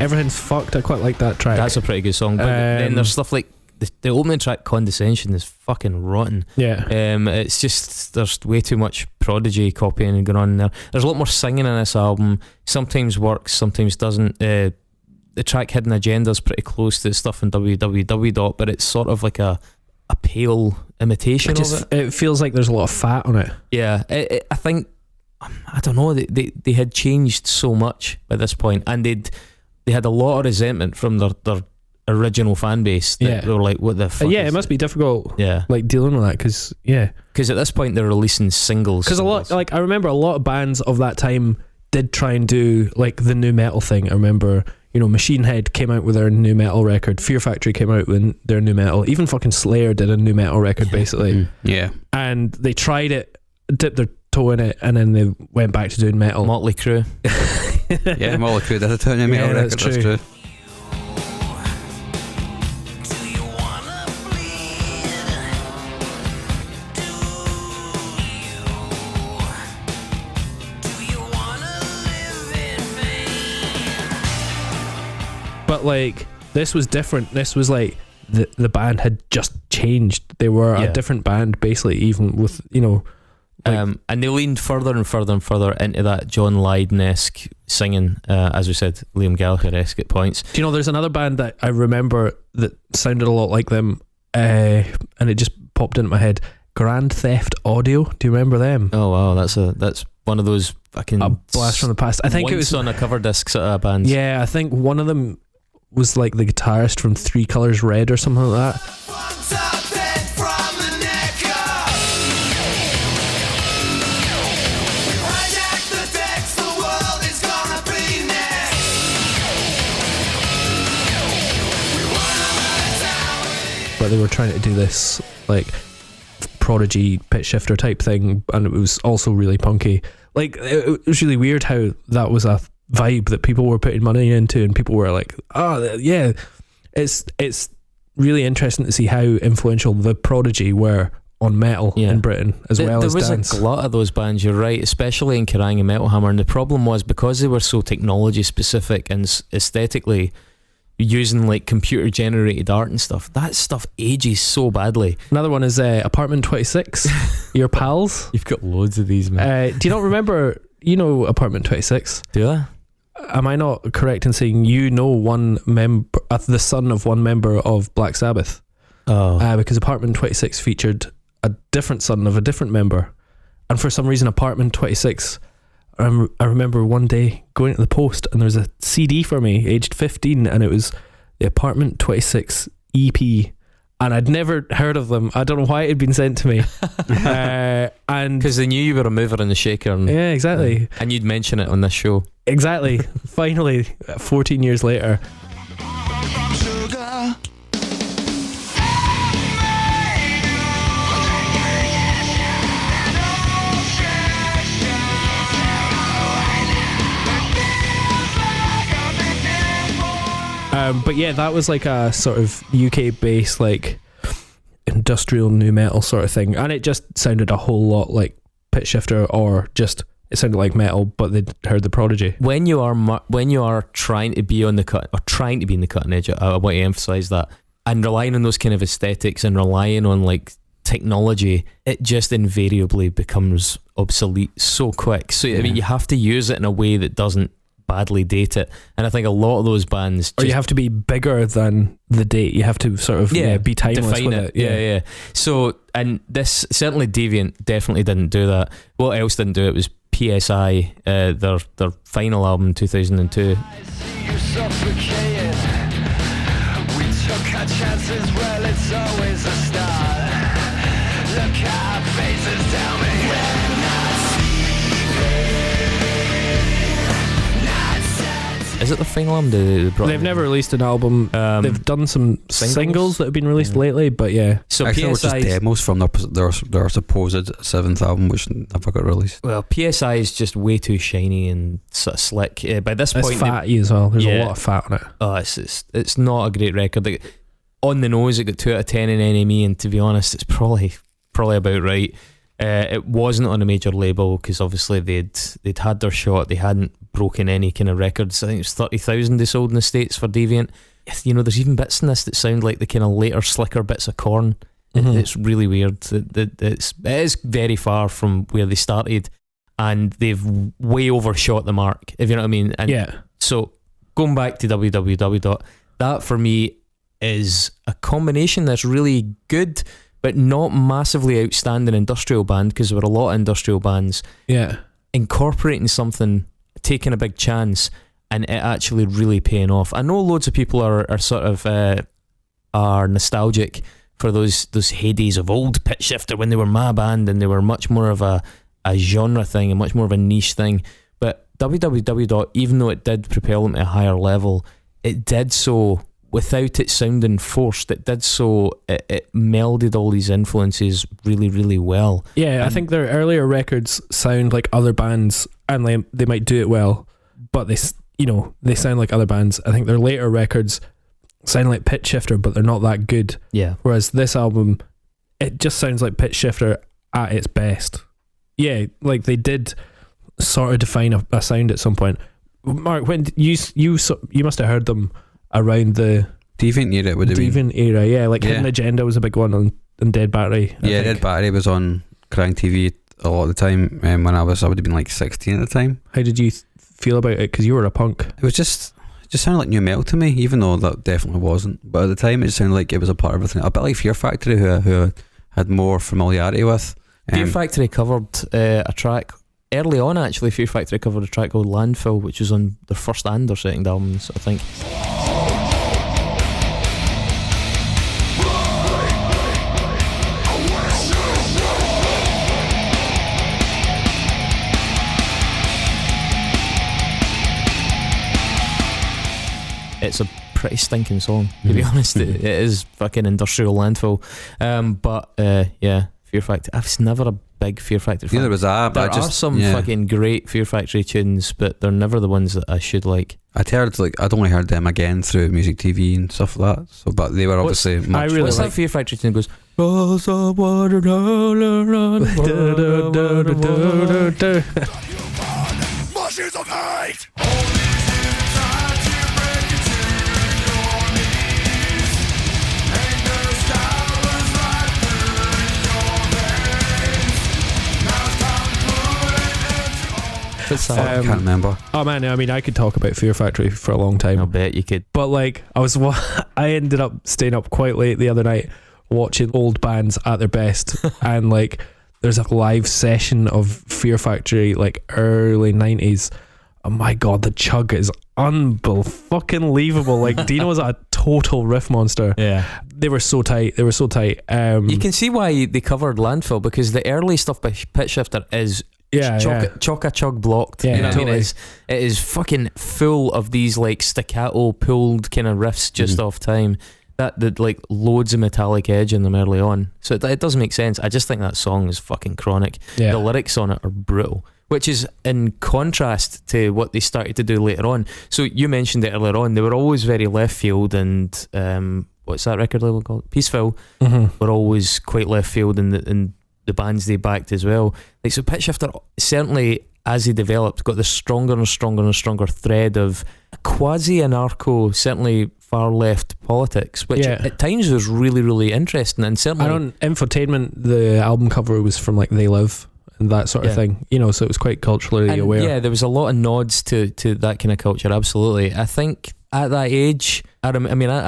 C: Everything's Fucked, I quite like that track.
A: That's a pretty good song. But then there's stuff like the opening track, Condescension, is fucking rotten.
C: Yeah.
A: It's just, there's way too much Prodigy copying and going on there. There's a lot more singing in this album. Sometimes works, sometimes doesn't. The track Hidden Agenda is pretty close to the stuff in www. But it's sort of like a pale imitation of it.
C: It feels like there's a lot of fat on it.
A: Yeah. I think, I don't know, they had changed so much by this point, and they had a lot of resentment from their original fan base. They were like, what the fuck?
C: Yeah, it must be difficult.
A: Yeah,
C: like dealing with that, because
A: at this point they're releasing singles.
C: Because a lot, like I remember a lot of bands of that time did try and do like the new metal thing. I remember, Machine Head came out with their new metal record. Fear Factory came out with their new metal. Even fucking Slayer did a new metal record, basically.
D: Yeah,
C: and they tried it, dipped their toe in it, and then they went back to doing metal.
A: Motley Crue.
D: Yeah, Motley Crue did a new metal record.
C: That's true. But like, this was different. This was like the band had just changed. They were a different band, basically, even with
A: and they leaned further and further and further into that John Lydon-esque singing, as we said, Liam Gallagher-esque at points.
C: Do you know, there's another band that I remember that sounded a lot like them, and it just popped into my head. Grand Theft Audio. Do you remember them?
A: Oh wow, that's one of those fucking
C: a blast from the past. I think it was
A: on a cover disc sort of band.
C: Yeah, I think one of them was like the guitarist from 3 Colors Red or something like that. But they were trying to do this like Prodigy Pitchshifter type thing, and it was also really punky. Like, it was really weird how that was a vibe that people were putting money into, and people were like, oh yeah. It's really interesting to see how influential the Prodigy were on metal in Britain as well as dance.
A: There was a lot of those bands, you're right, especially in Kerrang and Metal Hammer, and the problem was because they were so technology specific and aesthetically using like computer generated art and stuff, that stuff ages so badly.
C: Another one is Apartment 26. Your pals.
A: You've got loads of these, man.
C: Do you not remember, Apartment 26?
A: Do I?
C: Am I not correct in saying one member, the son of one member of Black Sabbath?
A: Oh.
C: Because Apartment 26 featured a different son of a different member, and for some reason Apartment 26, I remember one day going to the post and there was a CD for me aged 15, and it was the Apartment 26 EP, and I'd never heard of them. I don't know why it had been sent to me. And because
A: they knew you were a mover and a shaker, and,
C: yeah, exactly,
A: and you'd mention it on this show.
C: Exactly. Finally, 14 years later. But yeah, that was like a sort of UK based like industrial new metal sort of thing, and it just sounded a whole lot like Pitchshifter, or just it sounded like metal, but they'd heard the Prodigy. When you are trying to be on the cut, or trying to be in the cutting edge, I want to emphasize that, and relying on those kind of aesthetics and relying on like technology, it just invariably becomes obsolete so quick. So I mean, you have to use it in a way that doesn't badly date it, and I think a lot of those bands or you have to be bigger than the date. You have to sort of be timeless with it.
A: Yeah. So, and this certainly Deviant definitely didn't do that. What else didn't do it was PSI, their final album 2002.
E: We took our chances, well it's always a start.
A: Is it the final album they brought?
C: They've never released an album. They've done some singles that have been released lately, but yeah.
A: So
D: Actually, it was just
A: PSI
D: demos from their supposed 7th album, which never got released.
A: Well, PSI is just way too shiny and sort of slick. By this
C: It's
A: point,
C: fatty as well. There's a lot of fat on it.
A: Oh, it's not a great record. On the nose, it got 2 out of 10 in NME, and to be honest, it's probably about right. It wasn't on a major label because obviously they'd had their shot. They hadn't broken any kind of records. I think it was 30,000 they sold in the States for Deviant. You know, there's even bits in this that sound like the kind of later, slicker bits of Korn. It's really weird. It is very far from where they started, and they've way overshot the mark, if you know what I mean. And so going back to www. That for me is a combination that's really good, but not massively outstanding industrial band, because there were a lot of industrial bands incorporating something, taking a big chance, and it actually really paying off. I know loads of people are sort of are nostalgic for those heydays of old Pitchshifter when they were my band and they were much more of a genre thing and much more of a niche thing. But www. Even though it did propel them to a higher level, it did so without it sounding forced. It did so, it melded all these influences really, really well.
C: Yeah, I think their earlier records sound like other bands, and they might do it well, but they sound like other bands. I think their later records sound like Pitchshifter, but they're not that good.
A: Yeah.
C: Whereas this album, it just sounds like Pitchshifter at its best. Yeah, like they did sort of define a sound at some point. Mark, when you must have heard them around the
D: Deviant era, would have been.
C: Deviant era, yeah. Like Hidden Agenda was a big one on Dead Battery. I think.
D: Dead Battery was on Crying TV a lot of the time. When I would have been like 16 at the time.
C: How did you feel about it? Because you were a punk.
D: It was just sounded like new metal to me, even though that definitely wasn't. But at the time, it just sounded like it was a part of everything. A bit like Fear Factory, who I had more familiarity with.
A: Fear Factory covered a track early on. Actually, Fear Factory covered a track called Landfill, which was on their first and their second albums, I think. It's a pretty stinking song, to be honest. It is fucking industrial landfill. But Fear Factory. I was never a big Fear Factory fan.
D: Neither was I. But
A: there are some fucking great Fear Factory tunes, but they're never the ones that I should like. I'd
D: only heard them again through music TV and stuff like that. So, but they were obviously much.
A: What's that Fear Factory tune that goes?
E: Mushes of hate.
D: I can't remember.
C: Oh man, I mean, I could talk about Fear Factory for a long time.
A: I'll bet you could.
C: But like, I ended up staying up quite late the other night watching old bands at their best, and like, there's a live session of Fear Factory, like early 90s. Oh my god, the chug is unbelievable. Like, Dino's a total riff monster.
A: Yeah,
C: they were so tight. You
A: can see why they covered Landfill, because the early stuff by Pitchshifter is chock-a-chug blocked.
C: Yeah,
A: you know what
C: totally.
A: I mean? It is fucking full of these like staccato pulled kind of riffs just off time. That like loads of metallic edge in them early on. So it does make sense. I just think that song is fucking chronic.
C: Yeah.
A: The lyrics on it are brutal, which is in contrast to what they started to do later on. So you mentioned it earlier on. They were always very left field, and what's that record label called? Peaceful. Were always quite left field in the bands they backed as well. Like, so Pitchshifter certainly, as he developed, got this stronger and stronger and stronger thread of quasi-anarcho, certainly far left politics, which at times was really, really interesting. And certainly
C: on Infotainment, the album cover was from like They Live and that sort of thing, you know, so it was quite culturally aware.
A: Yeah, there was a lot of nods to that kind of culture, absolutely. I think at that age, I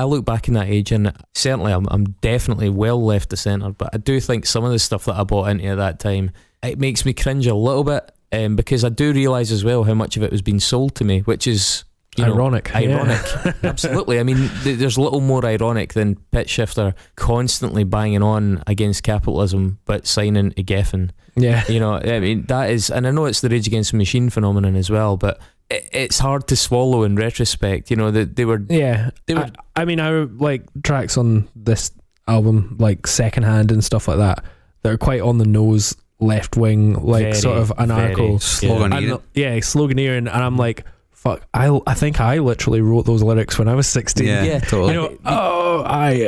A: look back in that age, and certainly I'm definitely well left of centre, but I do think some of the stuff that I bought into at that time, it makes me cringe a little bit, because I do realise as well how much of it was being sold to me, which is
C: ironic.
A: Absolutely. I mean, there's little more ironic than Pitchshifter constantly banging on against capitalism but signing to Geffen.
C: Yeah.
A: I mean, that is, and I know it's the Rage Against the Machine phenomenon as well, but it's hard to swallow in retrospect. That they were.
C: Yeah. I mean, I like tracks on this album, like Secondhand and stuff like that are quite on the nose, left wing, like very, sort of anarcho,
D: sloganeering.
C: Sloganeering, and I'm like, fuck, I think I literally wrote those lyrics when I was 16.
D: Yeah, totally.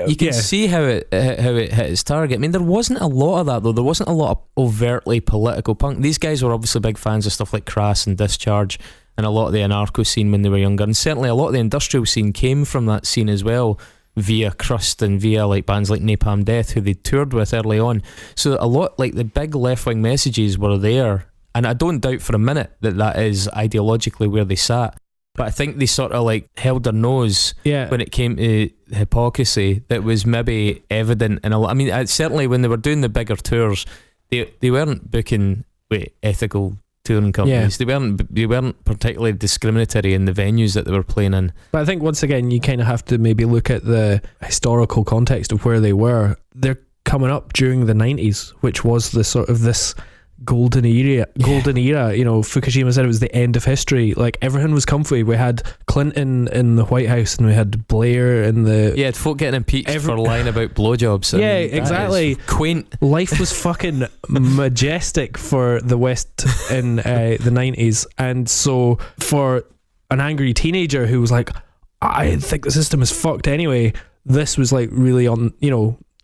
A: You can see how it hit its target. I mean, there wasn't a lot of that though. There wasn't a lot of overtly political punk. These guys were obviously big fans of stuff like Crass and Discharge and a lot of the anarcho scene when they were younger, and certainly a lot of the industrial scene came from that scene as well, via Crust and via like bands like Napalm Death, who they toured with early on. So a lot, like the big left-wing messages were there, and I don't doubt for a minute that is ideologically where they sat, but I think they sort of like held their nose when it came to hypocrisy that was maybe evident in a lot. I mean, certainly when they were doing the bigger tours, they weren't booking with ethical touring companies. They weren't particularly discriminatory in the venues that they were playing in.
C: But I think once again you kind of have to maybe look at the historical context of where they were. They're coming up during the 90s, which was the sort of this golden era. Fukushima said it was the end of history. Like, everything was comfy. We had Clinton in the White House and we had Blair in the...
A: Yeah, folk getting impeached for lying about blowjobs.
C: Yeah, exactly.
A: Quaint.
C: Life was fucking majestic for the West in the 90s. And so for an angry teenager who was like, I think the system is fucked anyway, this was like really on,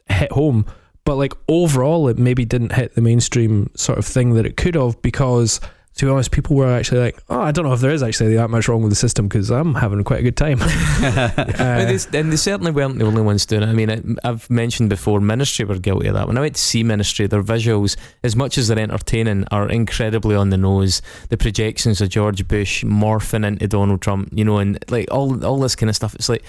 C: hit home. But like overall it maybe didn't hit the mainstream sort of thing that it could have, because to be honest, people were actually like, I don't know if there is actually that much wrong with the system, because I'm having quite a good time.
A: And they certainly weren't the only ones doing it. I mean, I've mentioned before, Ministry were guilty of that. When I went to see Ministry, their visuals, as much as they're entertaining, are incredibly on the nose. The projections of George Bush morphing into Donald Trump, and like all this kind of stuff. It's like,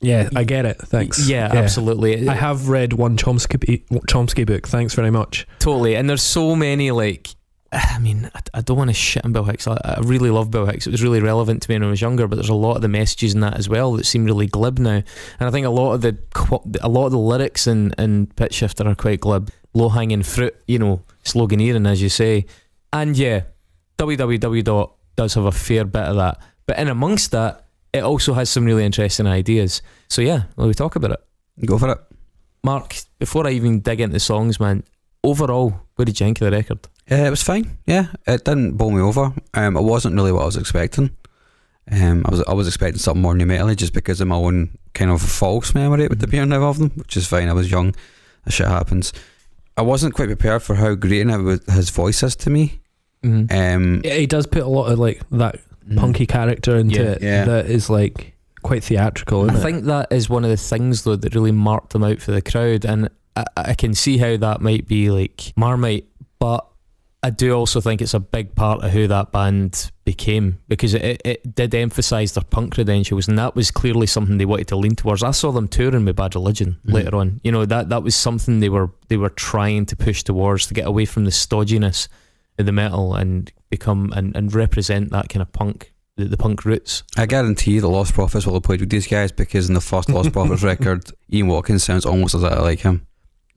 C: yeah, I get it. Thanks.
A: Yeah, absolutely.
C: I have read one Chomsky book. Thanks very much.
A: Totally. And there's so many, like, I mean, I don't want to shit on Bill Hicks. I really love Bill Hicks. It was really relevant to me when I was younger, but there's a lot of the messages in that as well that seem really glib now. And I think a lot of the lyrics in Pitchshifter are quite glib. Low-hanging fruit, sloganeering, as you say. And yeah, www does have a fair bit of that. But in amongst that, it also has some really interesting ideas. So yeah, will we talk about it?
D: Go for it.
A: Mark, before I even dig into the songs, man, overall, what did you think of the record?
D: It was fine. Yeah, it didn't bowl me over. It wasn't really what I was expecting. I was expecting something more new metal, just because of my own kind of false memory with the appearance of them, which is fine. I was young. That shit happens. I wasn't quite prepared for how great his voice is to me.
C: Mm-hmm. He does put a lot of like that punky character into it that is like quite theatrical, isn't it?
A: I think that is one of the things though that really marked them out for the crowd, and I can see how that might be like Marmite, but I do also think it's a big part of who that band became, because it did emphasise their punk credentials, and that was clearly something they wanted to lean towards. I saw them touring with Bad Religion later on. That was something they were trying to push towards, to get away from the stodginess of the metal and become and represent that kind of punk, the punk roots. I
D: guarantee the Lost Prophets will have played with these guys, because in the first Lost Prophets record, Ian Watkins sounds almost exactly like him.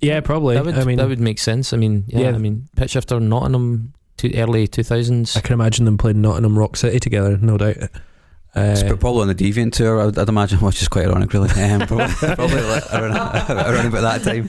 C: Yeah, probably.
A: That would make sense. I mean, Pitchshifter, Nottingham, early 2000s.
C: I can imagine them playing Nottingham Rock City together, no doubt.
D: Probably on the Deviant tour, I'd imagine, which is quite ironic, really. Probably around about that time.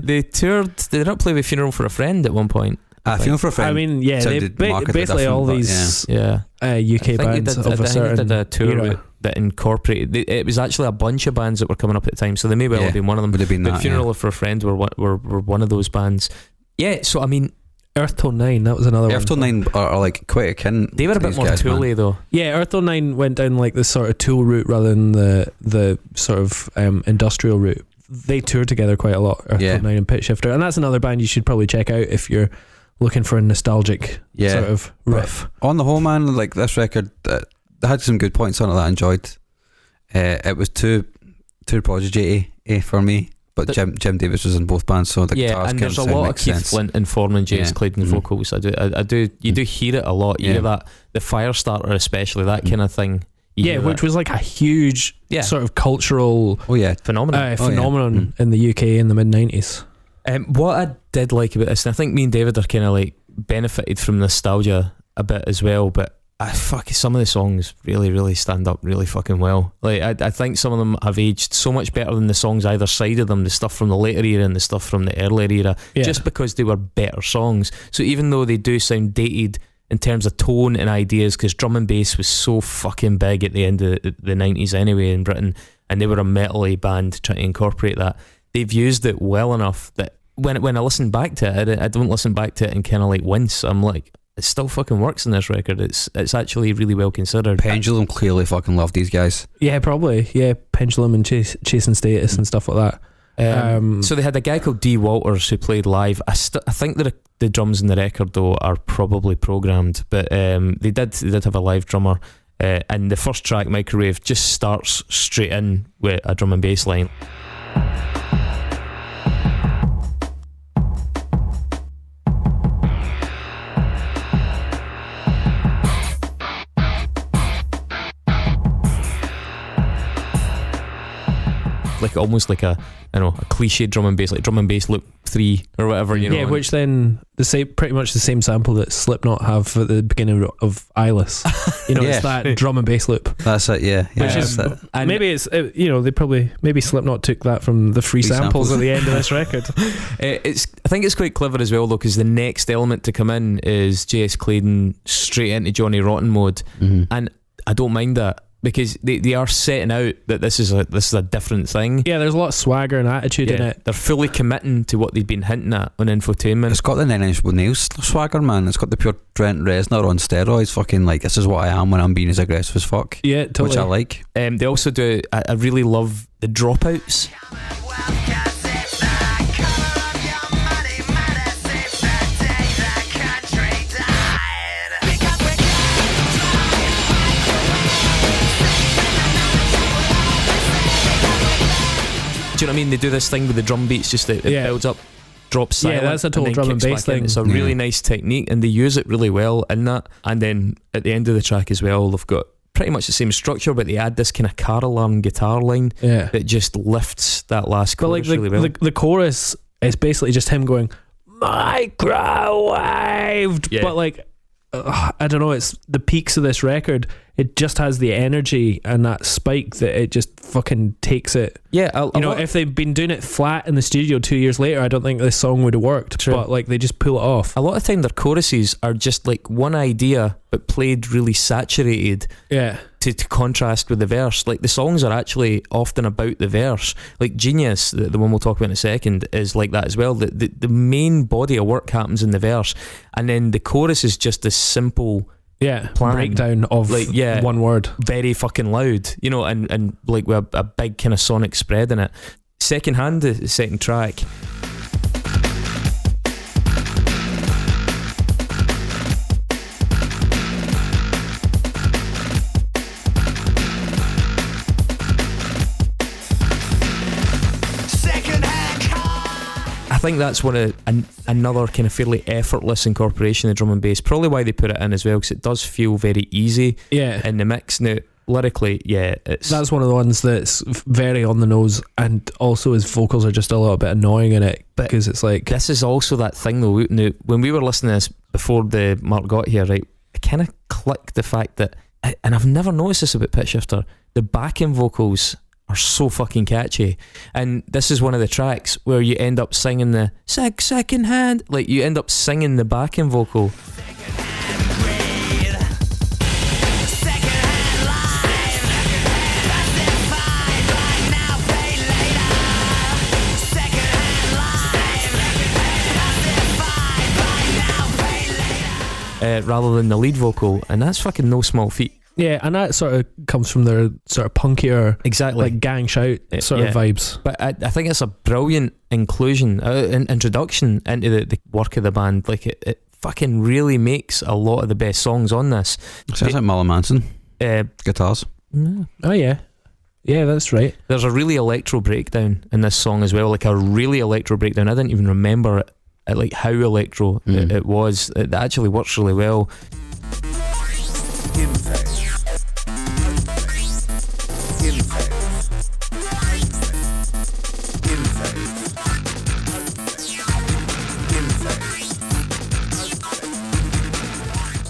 A: They toured. Did they not play with Funeral for a Friend at one point?
D: Funeral for a Friend.
C: I mean, yeah, they basically all these UK bands of a certain
A: did a tour
C: era
A: that incorporated. It was actually a bunch of bands that were coming up at the time, so they may well have been one of them.
D: Would have been
A: but
D: that,
A: Funeral for a Friend were one of those bands. Yeah, so I mean,
C: Earth Tone 9, that was another one.
D: Earth Tone 9 are like quite akin.
A: They were a bit more Tool-y though.
C: Yeah, Earth Tone 9 went down like the sort of Tool route rather than the sort of industrial route. They toured together quite a lot, Earth Tone 9 and Pitchshifter, and that's another band you should probably check out if you're looking for a nostalgic sort of riff.
D: But on the whole, man, like this record, they had some good points on it that I enjoyed. It was too Prodigy for me, but Jim Davis was in both bands, so the guitars
A: and there's a lot of Keith Flint and Foreman James Clayton vocals. I do. You do hear it a lot. You hear that, the Firestarter especially, that kind of thing. You hear
C: which
A: that.
C: was like a huge sort of cultural phenomenon in the UK in the mid-90s.
A: What I did like about this, and I think me and David are kind of like benefited from nostalgia a bit as well, but some of the songs really, really stand up really fucking well. Like I think some of them have aged so much better than the songs either side of them, the stuff from the later era and the stuff from the earlier era, just because they were better songs. So even though they do sound dated in terms of tone and ideas, because drum and bass was so fucking big at the end of the 90s anyway in Britain, and they were a metal-y band trying to incorporate that, they've used it well enough that when I listen back to it, I don't listen back to it and kind of like wince. I'm like, it still fucking works in this record. It's actually really well considered.
D: Pendulum clearly fucking love these guys.
C: Yeah, probably. Yeah, Pendulum and Chasing Status and stuff like that.
A: So they had a guy called D. Walters who played live. I think that the drums in the record though are probably programmed, but they did have a live drummer. And the first track, Microwave, just starts straight in with a drum and bass line. Like almost like a cliche drum and bass, like Drum and Bass Loop 3 or whatever, you know.
C: Yeah, which then pretty much the same sample that Slipknot have at the beginning of Eyeless. You know, it's that drum and bass loop.
D: That's it, yeah.
C: Which is, and maybe it's they probably Slipknot took that from the free samples at the end of this record.
A: I think it's quite clever as well though, because the next element to come in is J.S. Clayton straight into Johnny Rotten mode, and I don't mind that. Because they are setting out that this is a different thing.
C: Yeah, there's a lot of swagger and attitude in it.
A: They're fully committing to what they've been hinting at on Infotainment.
D: It's got the Nine Inch Nails swagger, man. It's got the pure Trent Reznor on steroids. Fucking like, this is what I am when I'm being as aggressive as fuck.
C: Yeah, totally.
D: Which I like.
A: They also do. I really love the dropouts. Do you know what I mean? They do this thing with the drum beats, just it builds up, drops silent.
C: Yeah, that's a total drum and bass thing.
A: It's a really nice technique, and they use it really well in that. And then at the end of the track as well, they've got pretty much the same structure, but they add this kind of carol arm guitar line that just lifts that last chorus really well.
C: The chorus is basically just him going microwaved, but like I don't know, it's the peaks of this record. It just has the energy and that spike that it just fucking takes it.
A: Yeah,
C: if they'd been doing it flat in the studio 2 years later, I don't think this song would have worked. True. But like they just pull it off.
A: A lot of time their choruses are just like one idea but played really saturated. Yeah. To contrast with the verse. Like the songs are actually often about the verse. Like Genius, the one we'll talk about in a second, is like that as well. The main body of work happens in the verse, and then the chorus is just this simple plan.
C: Breakdown of one word,
A: very fucking loud, you know, and like with a big kind of sonic spread in it. Second Hand, the second track, I think that's another kind of fairly effortless incorporation of drum and bass. Probably why they put it in as well, because it does feel very easy in the mix. Now, lyrically, that's
C: one of the ones that's very on the nose, and also his vocals are just a little bit annoying in it, because it's like,
A: this is also that thing though. Now, when we were listening to this before the Mark got here, right, I kind of clicked the fact that, and I've never noticed this about Pitchshifter, the backing vocals are so fucking catchy, and this is one of the tracks where you end up singing the second hand, like you end up singing the backing vocal. Rather than the lead vocal, and that's fucking no small feat.
C: Yeah, and that sort of comes from their sort of punkier, like gang shout sort of vibes.
A: But I think it's a brilliant introduction into the work of the band. Like it fucking really makes a lot of the best songs on this.
D: Sounds like Marilyn Manson. Guitars.
C: Oh yeah, that's right. There's
A: a really electro breakdown in this song as well. Like a really electro breakdown. I didn't even remember it. Like how electro it was. It actually works really well.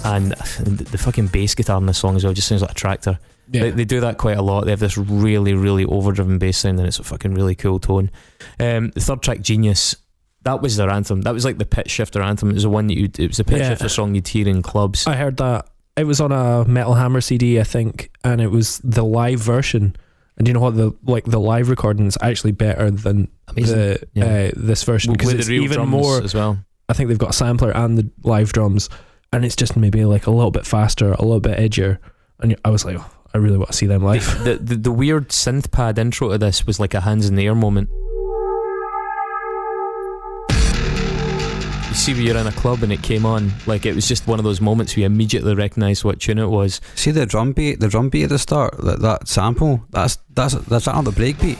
A: and the fucking bass guitar in this song as well just sounds like a tractor.
C: Yeah.
A: They do that quite a lot. They have this really, really overdriven bass sound, and it's a fucking really cool tone. The third track, Genius, that was their anthem. That was like the Pitchshifter anthem. It was the one that it was a Pitchshifter song you'd hear in clubs.
C: I heard that. It was on a Metal Hammer CD, I think, and it was the live version. And you know what? The live recording is actually better than this version, because it's even more
A: as well.
C: I think they've got a sampler and the live drums, and it's just maybe like a little bit faster, a little bit edgier. And I was like, oh, I really want to see them live.
A: The weird synth pad intro to this was like a hands in the air moment. You see, when you're in a club and it came on, like it was just one of those moments where you immediately recognised what tune it was.
D: See the drum beat at the start, that sample, that's not the break beat.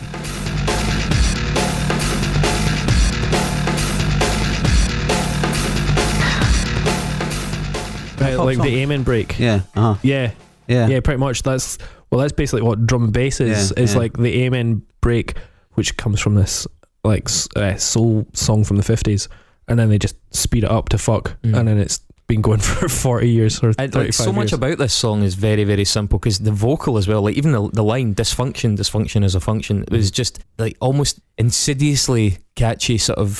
C: Right, like the aim and break.
D: Yeah.
C: Yeah, pretty much. That's basically what drum and bass is. It's like the aim and break, which comes from this like soul song from the 50s, and then they just speed it up to fuck, and then it's been going for 40 years or 35 years.
A: So much about this song is very, very simple, because the vocal as well, like even the line dysfunction is a function, it was just like almost insidiously catchy sort of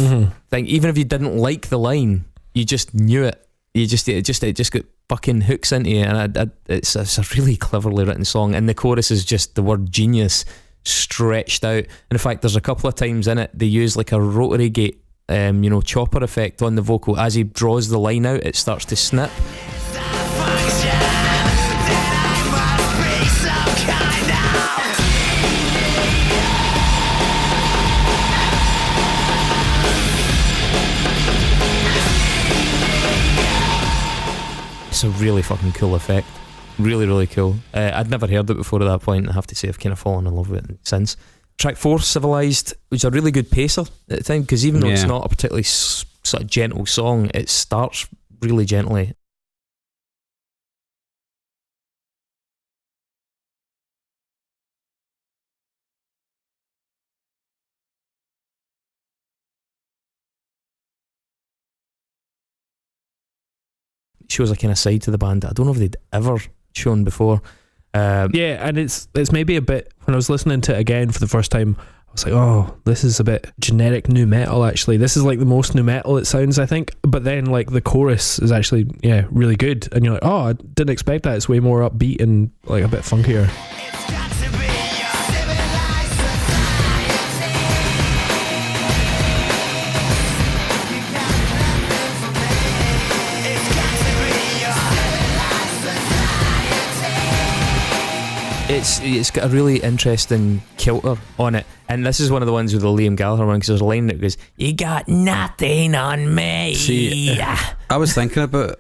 A: thing. Even if you didn't like the line, you just knew it. It just got fucking hooks into you, and it's a really cleverly written song, and the chorus is just the word genius stretched out. And in fact, there's a couple of times in it they use like a rotary gate chopper effect on the vocal. As he draws the line out, it starts to snip. It's a really fucking cool effect. Really, really cool. I'd never heard it before at that point. I have to say I've kind of fallen in love with it since. Track 4, Civilized, was a really good pacer at the time, because even though it's not a particularly sort of gentle song, it starts really gently. Shows a kind of side to the band that I don't know if they'd ever shown before.
C: And it's maybe a bit, when I was listening to it again for the first time, I was like, oh, this is a bit generic nu metal. Actually, this is like the most nu metal it sounds, I think. But then like the chorus is actually really good, and you're like, oh, I didn't expect that. It's way more upbeat and like a bit funkier.
A: It's got a really interesting kilter on it, and this is one of the ones with the Liam Gallagher one, because there's a line that goes, "You got nothing on me."
D: See, I was thinking about,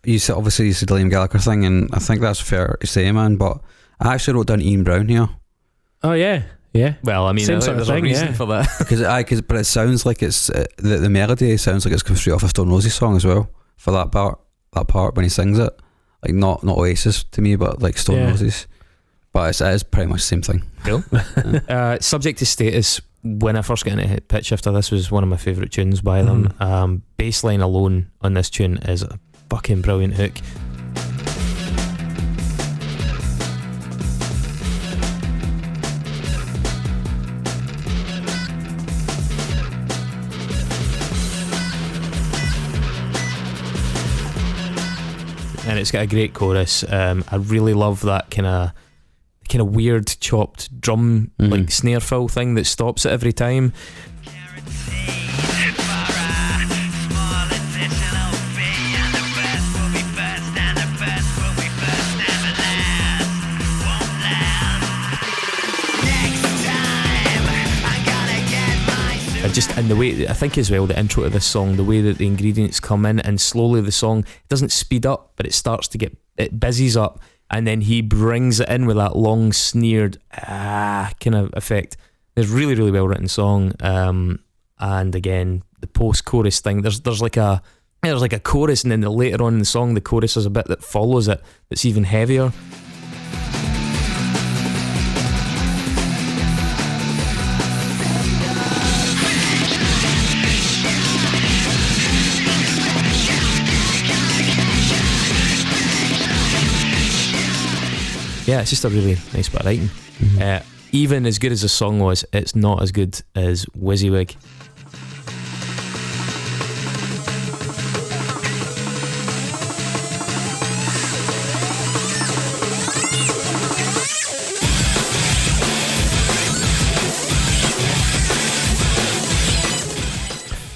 D: you said the Liam Gallagher thing, and I think that's fair to say, man, but I actually wrote down Ian Brown here.
C: Oh yeah.
A: Well, I mean,
C: same sort of
A: there's
C: thing,
A: a reason for that.
D: But it sounds like it's the melody sounds like it's come straight off a Stone Roses song as well, for that part when he sings it, like not Oasis to me, but like Stone Roses. But it is pretty much the same thing.
A: Cool. Subject to Status, when I first got into Pitchshifter, this was one of my favourite tunes by them. Bassline alone on this tune is a fucking brilliant hook. And it's got a great chorus. I really love that kind of weird chopped drum like snare fill thing that stops it every time. And the way, I think as well, the intro to this song, the way that the ingredients come in, and slowly the song doesn't speed up, but it starts to it busies up, and then he brings it in with that long sneered kind of effect. It's really, really well written song. And again, the post-chorus thing, there's like a chorus, and then later on in the song, the chorus is a bit that follows it that's even heavier. yeah, it's just a really nice bit of writing. Even as good as the song was, it's not as good as WYSIWYG.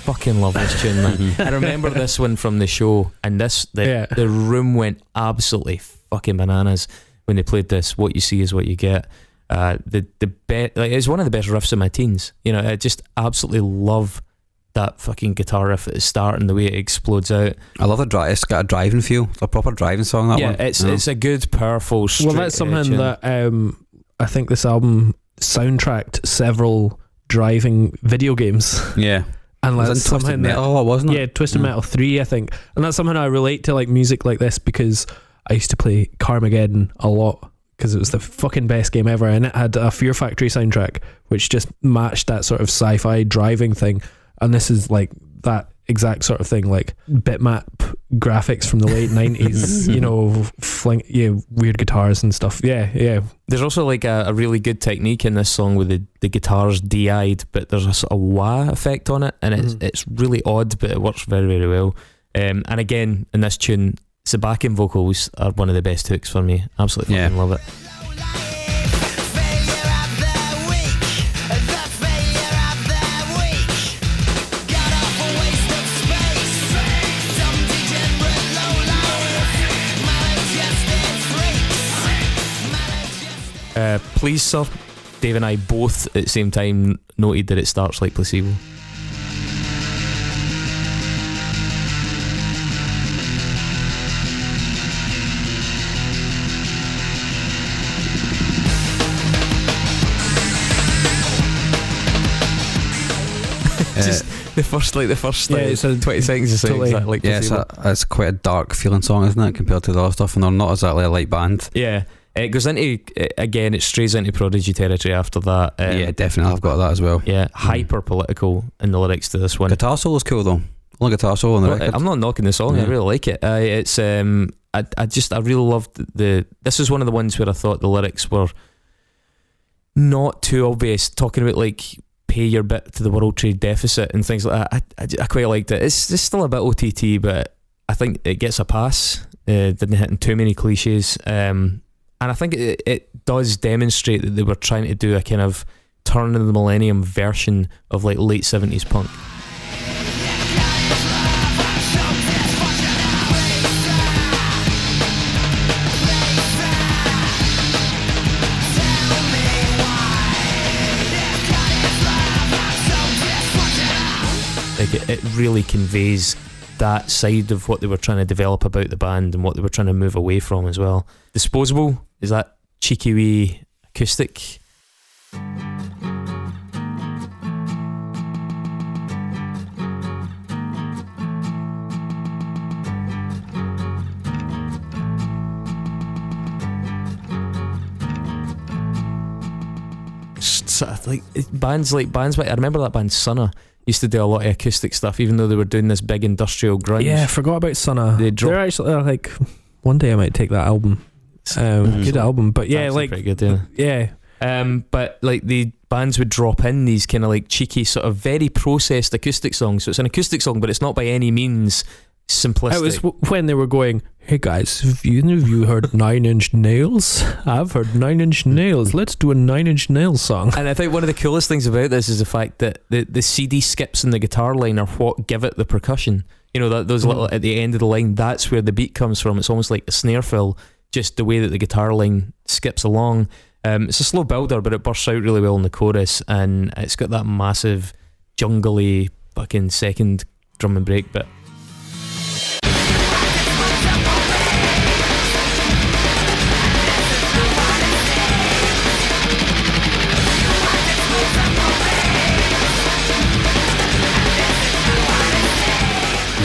A: Fucking love this tune, man. I remember this one from the show, and the room went absolutely fucking bananas when they played this. What you see is what you get. It's one of the best riffs of my teens. You know, I just absolutely love that fucking guitar riff at the start and the way it explodes out.
D: I love the it's got a driving feel. It's a proper driving song, that one.
A: It's a good, powerful, straight.
C: Well, that's something that I think this album soundtracked several driving video games.
D: Yeah.
C: And that's something
D: Metal, wasn't it?
C: Yeah, Twisted Metal 3, I think. And that's something I relate to, like music like this, because I used to play Carmageddon a lot because it was the fucking best game ever, and it had a Fear Factory soundtrack which just matched that sort of sci-fi driving thing. And this is like that exact sort of thing, like bitmap graphics from the late 90s, you know, weird guitars and stuff. Yeah.
A: There's also like a really good technique in this song with the guitars DI'd, but there's a sort of wah effect on it, and it's really odd, but it works very, very well. And again, in this tune, the backing vocals are one of the best hooks for me. Absolutely fucking love it. Please Sir, Dave and I both at the same time noted that it starts like Placebo. Just the first 20 seconds or so, exactly like Placebo.
D: It's quite a dark feeling song, isn't it, compared to the other stuff, and they're not exactly a light band.
A: Yeah. It goes into, again, it strays into Prodigy territory after that.
D: Yeah, definitely, I've got that as well.
A: Yeah, hyper political in the lyrics to this one.
D: Guitar solo's cool though. Only guitar solo on the record.
A: I'm not knocking the song. I really like it. It's I really loved this is one of the ones where I thought the lyrics were not too obvious, talking about like pay your bit to the world trade deficit and things like that. I quite liked it. It's still a bit OTT, but I think it gets a pass. Didn't hit in too many cliches. And I think it does demonstrate that they were trying to do a kind of turn of the millennium version of like late 70s punk. Like it really conveys that side of what they were trying to develop about the band and what they were trying to move away from as well. Disposable is that cheeky wee acoustic. Like bands I remember that band Sunna used to do a lot of acoustic stuff, even though they were doing this big industrial grunge.
C: Yeah, I forgot about Sunna. They're actually like, one day I might take that album. Good album, but yeah, like
A: pretty good, yeah. But like the bands would drop in these kind of like cheeky, sort of very processed acoustic songs. So it's an acoustic song, but it's not by any means simplistic.
C: It was when they were going, hey guys, have you heard 9 Inch Nails? I've heard 9 Inch Nails. Let's do a 9 Inch Nails song.
A: And I think one of the coolest things about this is the fact that the CD skips in the guitar line are what give it the percussion. You know, those little at the end of the line, that's where the beat comes from. It's almost like a snare fill, just the way that the guitar line skips along. It's a slow builder, but it bursts out really well in the chorus, and it's got that massive jungly fucking second drum and break bit.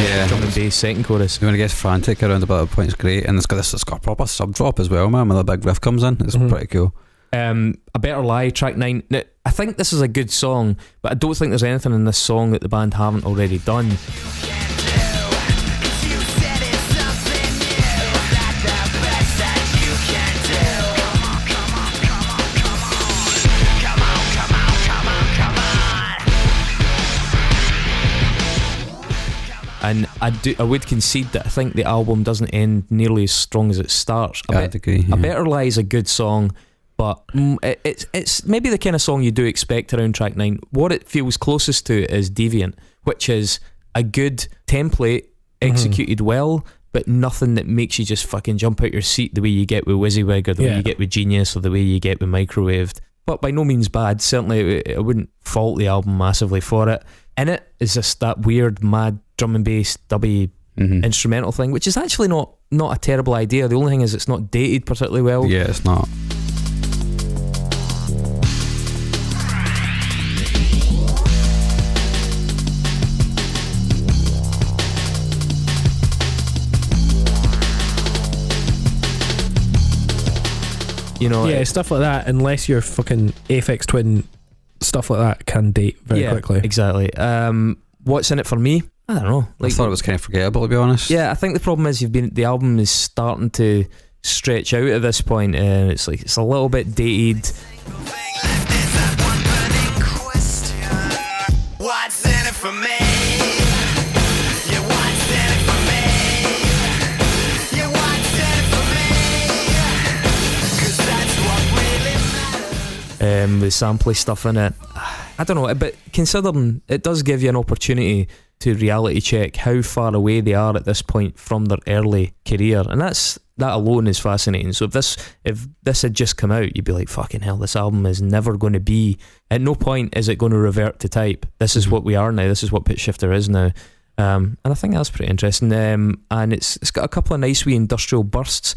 D: Yeah,
A: drum and bass second chorus.
D: When it gets frantic around about a point, it's great, and it's got a proper sub drop as well, man. When the big riff comes in, it's pretty cool.
A: A Better Lie, track 9. Now, I think this is a good song, but I don't think there's anything in this song that the band haven't already done. And I would concede that I think the album doesn't end nearly as strong as it starts.
D: I'd agree.
A: A Better Lie is a good song, but it's maybe the kind of song you do expect around track 9. What it feels closest to is Deviant, which is a good template executed well, but nothing that makes you just fucking jump out your seat the way you get with WYSIWYG or the way you get with Genius or the way you get with Microwaved. But by no means bad. Certainly I wouldn't fault the album massively for it. In it is just that weird mad drum and bass dubby instrumental thing, which is actually not a terrible idea. The only thing is it's not dated particularly well.
D: Yeah, it's not.
A: You know,
C: yeah, stuff like that, unless you're fucking Aphex Twin, stuff like that can date very quickly.
A: Exactly. What's in it for me? I don't know.
D: I thought it was kind of forgettable, to be honest.
A: Yeah, I think the problem is the album is starting to stretch out at this point, and it's a little bit dated.
E: What's in it for me? Yeah, what's in it for me? Yeah, what's in it for me? 'Cause that's what really matters.
A: The sampley stuff in it, I don't know, but considering it does give you an opportunity to reality check how far away they are at this point from their early career, and that alone is fascinating. So if this had just come out, you'd be like, fucking hell, this album is never going to be, at no point is it going to revert to type. This is what we are now, this is what Pitchshifter is now. And I think that's pretty interesting. And it's got a couple of nice wee industrial bursts.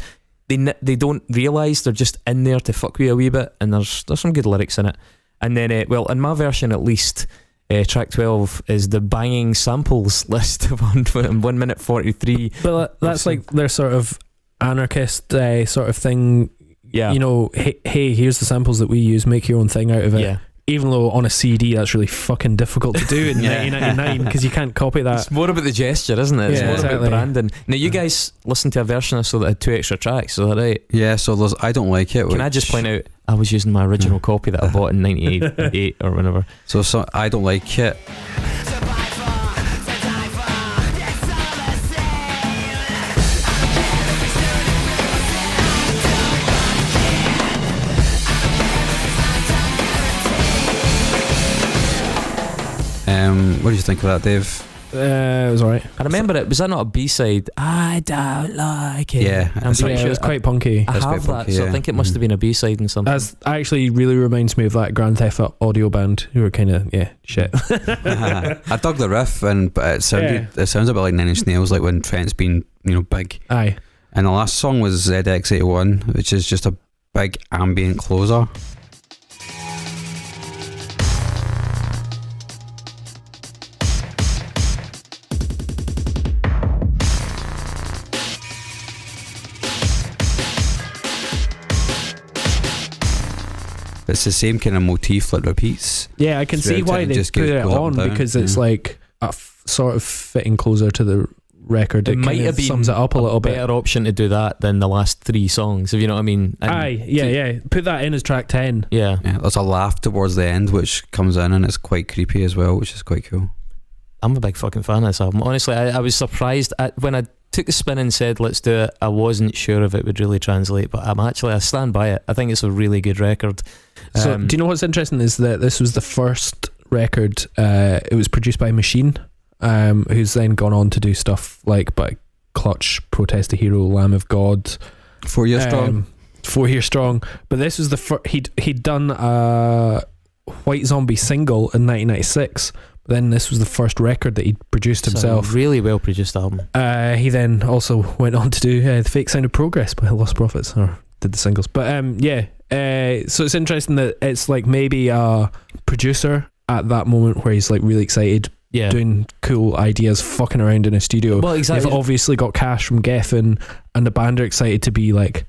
A: They don't realise they're just in there to fuck with a wee bit, and there's some good lyrics in it. And then well, in my version at least, track 12 is the banging samples list of 1 minute 43.
C: But that's like their sort of anarchist sort of thing.
A: Yeah,
C: you know, hey, here's the samples that we use, make your own thing out of it.
A: Yeah.
C: Even though on a CD that's really fucking difficult to do in 1999 because you can't copy that.
A: It's more about the gesture, isn't it? It's more about branding. Now you guys listened to a version of so that had 2 extra tracks, is that right?
D: Yeah, so I don't like it.
A: Can I just point out, I was using my original copy that I bought in 98 or whenever.
D: So I don't like it. What did you think of that, Dave?
C: It was alright.
A: I remember it. Was that not a B-side? I don't like it.
D: Yeah,
A: I'm pretty sure
C: it was quite punky.
A: I have
D: quite
A: that,
D: punky,
A: so
D: yeah.
A: I think it must have been a B-side and something.
C: That actually really reminds me of that Grand Theft Audio band who were kind of shit.
D: I dug the riff, but it sounds a bit like Nine Inch Nails, like when Trent's been big.
C: Aye.
D: And the last song was ZX81, which is just a big ambient closer. It's the same kind of motif that repeats.
C: Yeah, I can see why they put it on, because it's like a sort of fitting closer to the record. It might have been sums it up a little bit.
A: Better option to do that than the last 3 songs, if you know what I mean.
C: And put that in as track 10.
A: Yeah,
D: there's a laugh towards the end which comes in, and it's quite creepy as well, which is quite cool.
A: I'm a big fucking fan of this album. Honestly, I was surprised when I took the spin and said let's do it. I wasn't sure if it would really translate, but I stand by it. I think it's a really good record.
C: So do you know what's interesting is that this was the first record, it was produced by Machine, who's then gone on to do stuff like Clutch, Protest the Hero, Lamb of God,
D: 4 Year Strong.
C: 4 Year Strong. But this was the first, he'd done a White Zombie single in 1996. Then this was the first record that he'd produced himself.
A: Really well produced album.
C: He then also went on to do The Fake Sound of Progress by Lost Prophets, or did the singles. But so it's interesting that it's like maybe a producer at that moment where he's like really excited, doing cool ideas, fucking around in a studio.
A: Well, exactly.
C: They've obviously got cash from Geffen, and the band are excited to be like,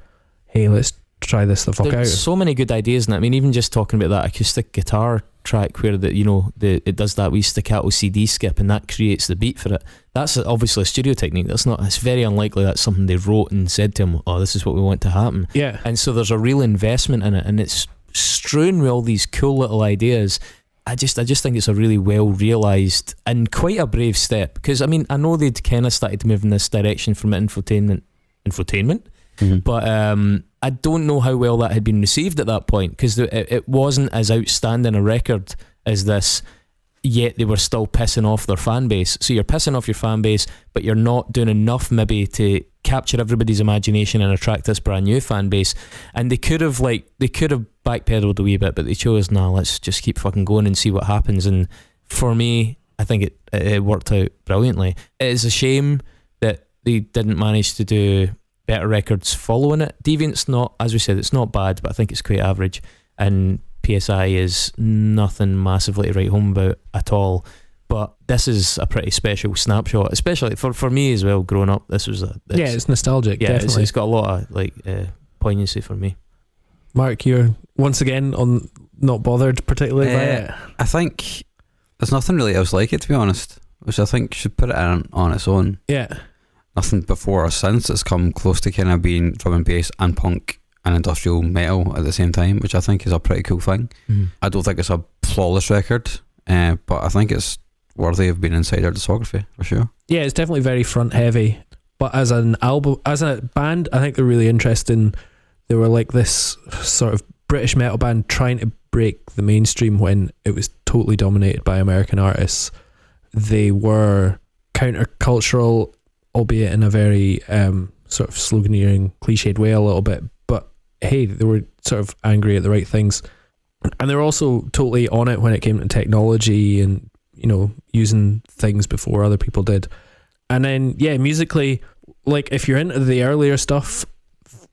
C: hey, let's try this the fuck
A: There's
C: out.
A: so many good ideas in it. I mean, even just talking about that acoustic guitar track where it does that wee staccato CD skip and that creates the beat for it. That's obviously a studio technique. It's very unlikely that's something they wrote and said to him, oh, this is what we want to happen.
C: Yeah.
A: And so there's a real investment in it, and it's strewn with all these cool little ideas. I just think it's a really well realised and quite a brave step, because I mean, I know they'd kind of started to move in this direction from infotainment, but I don't know how well that had been received at that point, because it wasn't as outstanding a record as this, yet they were still pissing off their fan base. So you're pissing off your fan base, but you're not doing enough maybe to capture everybody's imagination and attract this brand new fan base. And they could have backpedaled a wee bit, but they chose, let's just keep fucking going and see what happens. And for me, I think it worked out brilliantly. It is a shame that they didn't manage to do better records following it. Deviant's not, as we said, it's not bad, but I think it's quite average. And PSI is nothing massively to write home about at all. But this is a pretty special snapshot, especially for me as well. Growing up, this was
C: it's nostalgic. Yeah,
A: definitely. It's got a lot of poignancy for me.
C: Mark, you're once again not bothered particularly by it.
D: I think there's nothing really else like it, to be honest, which I think should put it on its own.
C: Yeah,
D: nothing before or since it's come close to kind of being drum and bass and punk and industrial metal at the same time, which I think is a pretty cool thing. I don't think it's a flawless record, but I think it's worthy of being inside our discography for sure.
C: Yeah, it's definitely very front heavy, but as an album, as a band, I think they're really interesting. They were like this sort of British metal band trying to break the mainstream when it was totally dominated by American artists. They were countercultural, albeit in a very sort of sloganeering, cliched way a little bit, but hey, they were sort of angry at the right things. And they were also totally on it when it came to technology and, you know, using things before other people did. And then, yeah, musically, like if you're into the earlier stuff,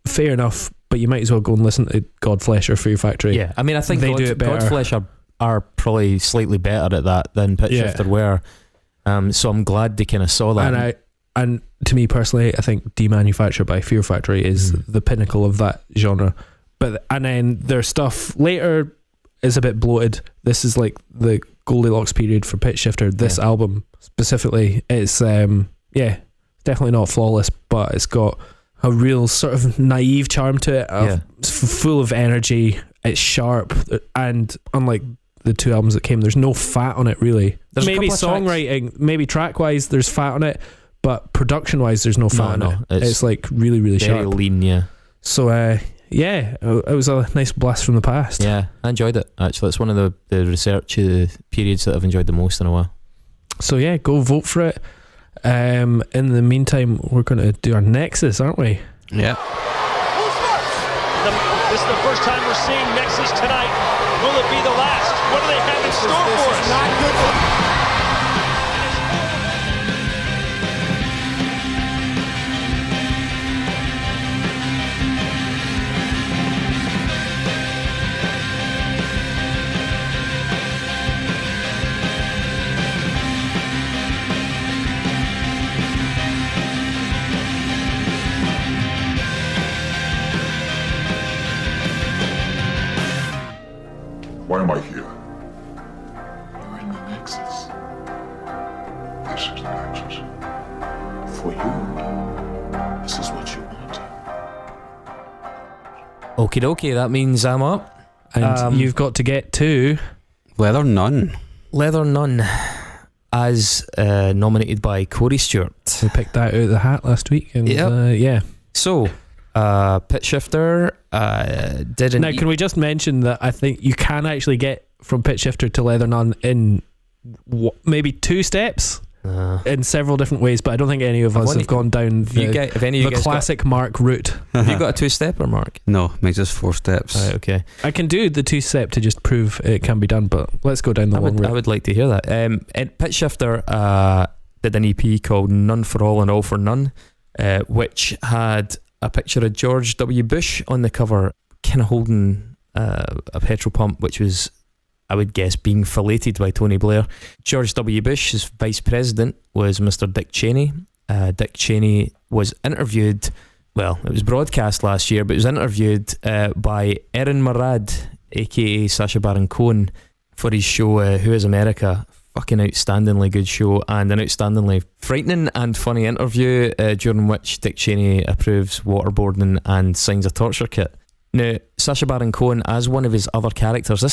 C: fair enough, but you might as well go and listen to Godflesh or Fear Factory.
A: Yeah, I mean, I think
C: they do it better.
A: Godflesh are probably slightly better at that than Pitchshifter were. So I'm glad they kind of saw that.
C: And to me personally, I think Demanufacture by Fear Factory is the pinnacle of that genre. And then their stuff later is a bit bloated. This is like the Goldilocks period for Pitchshifter. This album specifically, it's definitely not flawless, but it's got a real sort of naive charm to it. It's full of energy. It's sharp, and unlike the two albums that came, there's no fat on it really. There's maybe songwriting, maybe track wise there's fat on it, but production wise there's no fat on it. It's like really, really
A: very
C: sharp,
A: lean. Yeah.
C: So it was a nice blast from the past.
A: Yeah, I enjoyed it actually. It's one of the research periods that I've enjoyed the most in a while.
C: So yeah, go vote for it. In the meantime, we're going to do our Nexus, aren't we?
D: Yeah.
F: This is the first time we're seeing Nexus tonight. Will it be the last? What do they have in store for us? Not good for
G: Why am I here? You're in the Nexus. This is the Nexus. For you, this is what you want.
A: Okie dokie, that means I'm up.
C: And you've got to get to
D: Leather Nun.
A: Leather Nun, as nominated by Corey Stewart.
C: We picked that out of the hat last week. And
A: So, Pitchshifter did an...
C: Now, can we just mention that I think you can actually get from Pitchshifter to Leather Nun in maybe 2 steps in several different ways, but I don't think any of us have gone down the classic Mark route.
A: Have you got a 2-stepper, Mark?
D: No, mine's just 4 steps.
A: Right, okay.
C: I can do the 2-step to just prove it can be done, but let's go down the long route.
A: I would like to hear that. Pitchshifter did an EP called None for All and All for None, which had a picture of George W. Bush on the cover, kind of holding a petrol pump, which was, I would guess, being filleted by Tony Blair. George W. Bush's vice president was Mr. Dick Cheney. Dick Cheney was interviewed, well, it was broadcast last year, but it was interviewed by Erin Murad, aka Sacha Baron Cohen, for his show Who is America? Fucking outstandingly good show, and an outstandingly frightening and funny interview during which Dick Cheney approves waterboarding and signs a torture kit. Now, Sacha Baron Cohen, as one of his other characters, I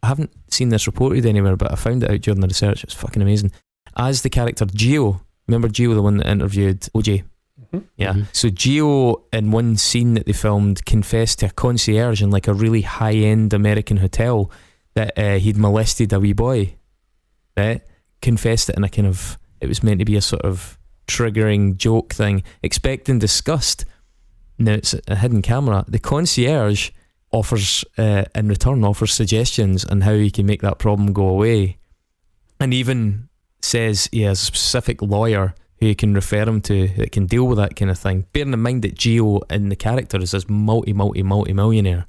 A: haven't seen this reported anywhere, but I found it out during the research. It's fucking amazing. As the character Gio, remember Gio, the one that interviewed OJ? Mm-hmm. Yeah. Mm-hmm. So Gio, in one scene that they filmed, confessed to a concierge in like a really high-end American hotel that he'd molested a wee boy. Right? Confessed it in a kind of, it was meant to be a sort of triggering joke thing, expecting disgust. Now it's a hidden camera. The concierge offers in return suggestions on how he can make that problem go away, and even says he has a specific lawyer who he can refer him to that can deal with that kind of thing, bearing in mind that Gio in the character is this multi-millionaire.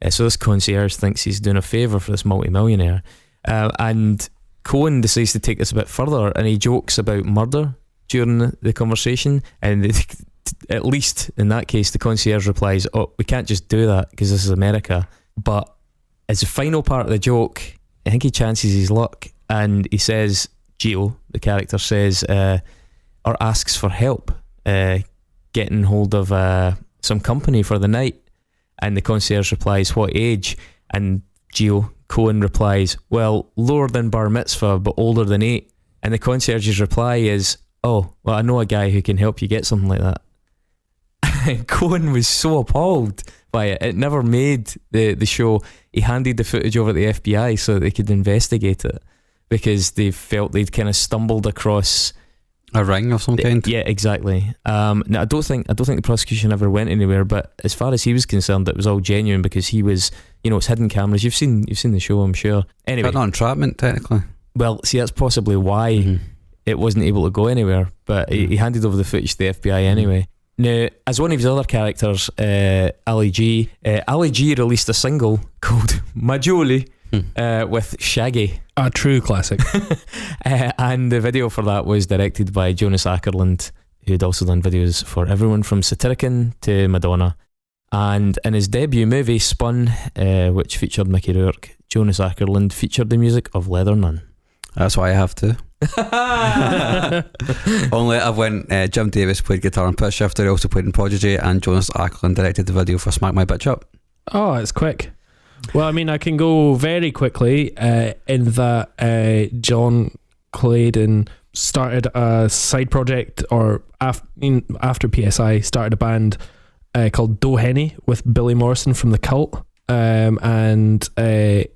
A: So this concierge thinks he's doing a favour for this multi-millionaire, and Cohen decides to take this a bit further, and he jokes about murder during the conversation, and at least in that case the concierge replies, "Oh, we can't just do that because this is America." But as the final part of the joke, I think he chances his luck, and he says, Gio, the character, says or asks for help getting hold of some company for the night, and the concierge replies, "What age?" And Gio, Cohen, replies, "Well, lower than bar mitzvah but older than 8. And the concierge's reply is, "Oh, well, I know a guy who can help you get something like that." Cohen was so appalled by it. It never made the show. He handed the footage over to the FBI so that they could investigate it, because they felt they'd kind of stumbled across
D: a ring of some kind.
A: Yeah, exactly. Now I don't think the prosecution ever went anywhere, but as far as he was concerned, it was all genuine, because he was, it's hidden cameras. You've seen the show, I'm sure. Anyway,
D: but not entrapment technically.
A: Well, see, that's possibly why it wasn't able to go anywhere. But he handed over the footage to the FBI anyway. Now, as one of his other characters, Ali G released a single called Majoli with Shaggy.
C: A true classic.
A: And the video for that was directed by Jonas Åkerlund, who had also done videos for everyone from Satirican to Madonna. And in his debut movie, Spun, which featured Mickey Rourke, Jonas Åkerlund featured the music of Leather Nun.
D: That's why I have to. Only I've went Jim Davis played guitar in Pitchshifter, he also played in Prodigy, and Jonas Åkerlund directed the video for Smack My Bitch Up.
C: Oh, it's quick. Well, I mean, I can go very quickly in that John Clayton started a side project, or after PSI started a band called Doheny with Billy Morrison from The Cult, and The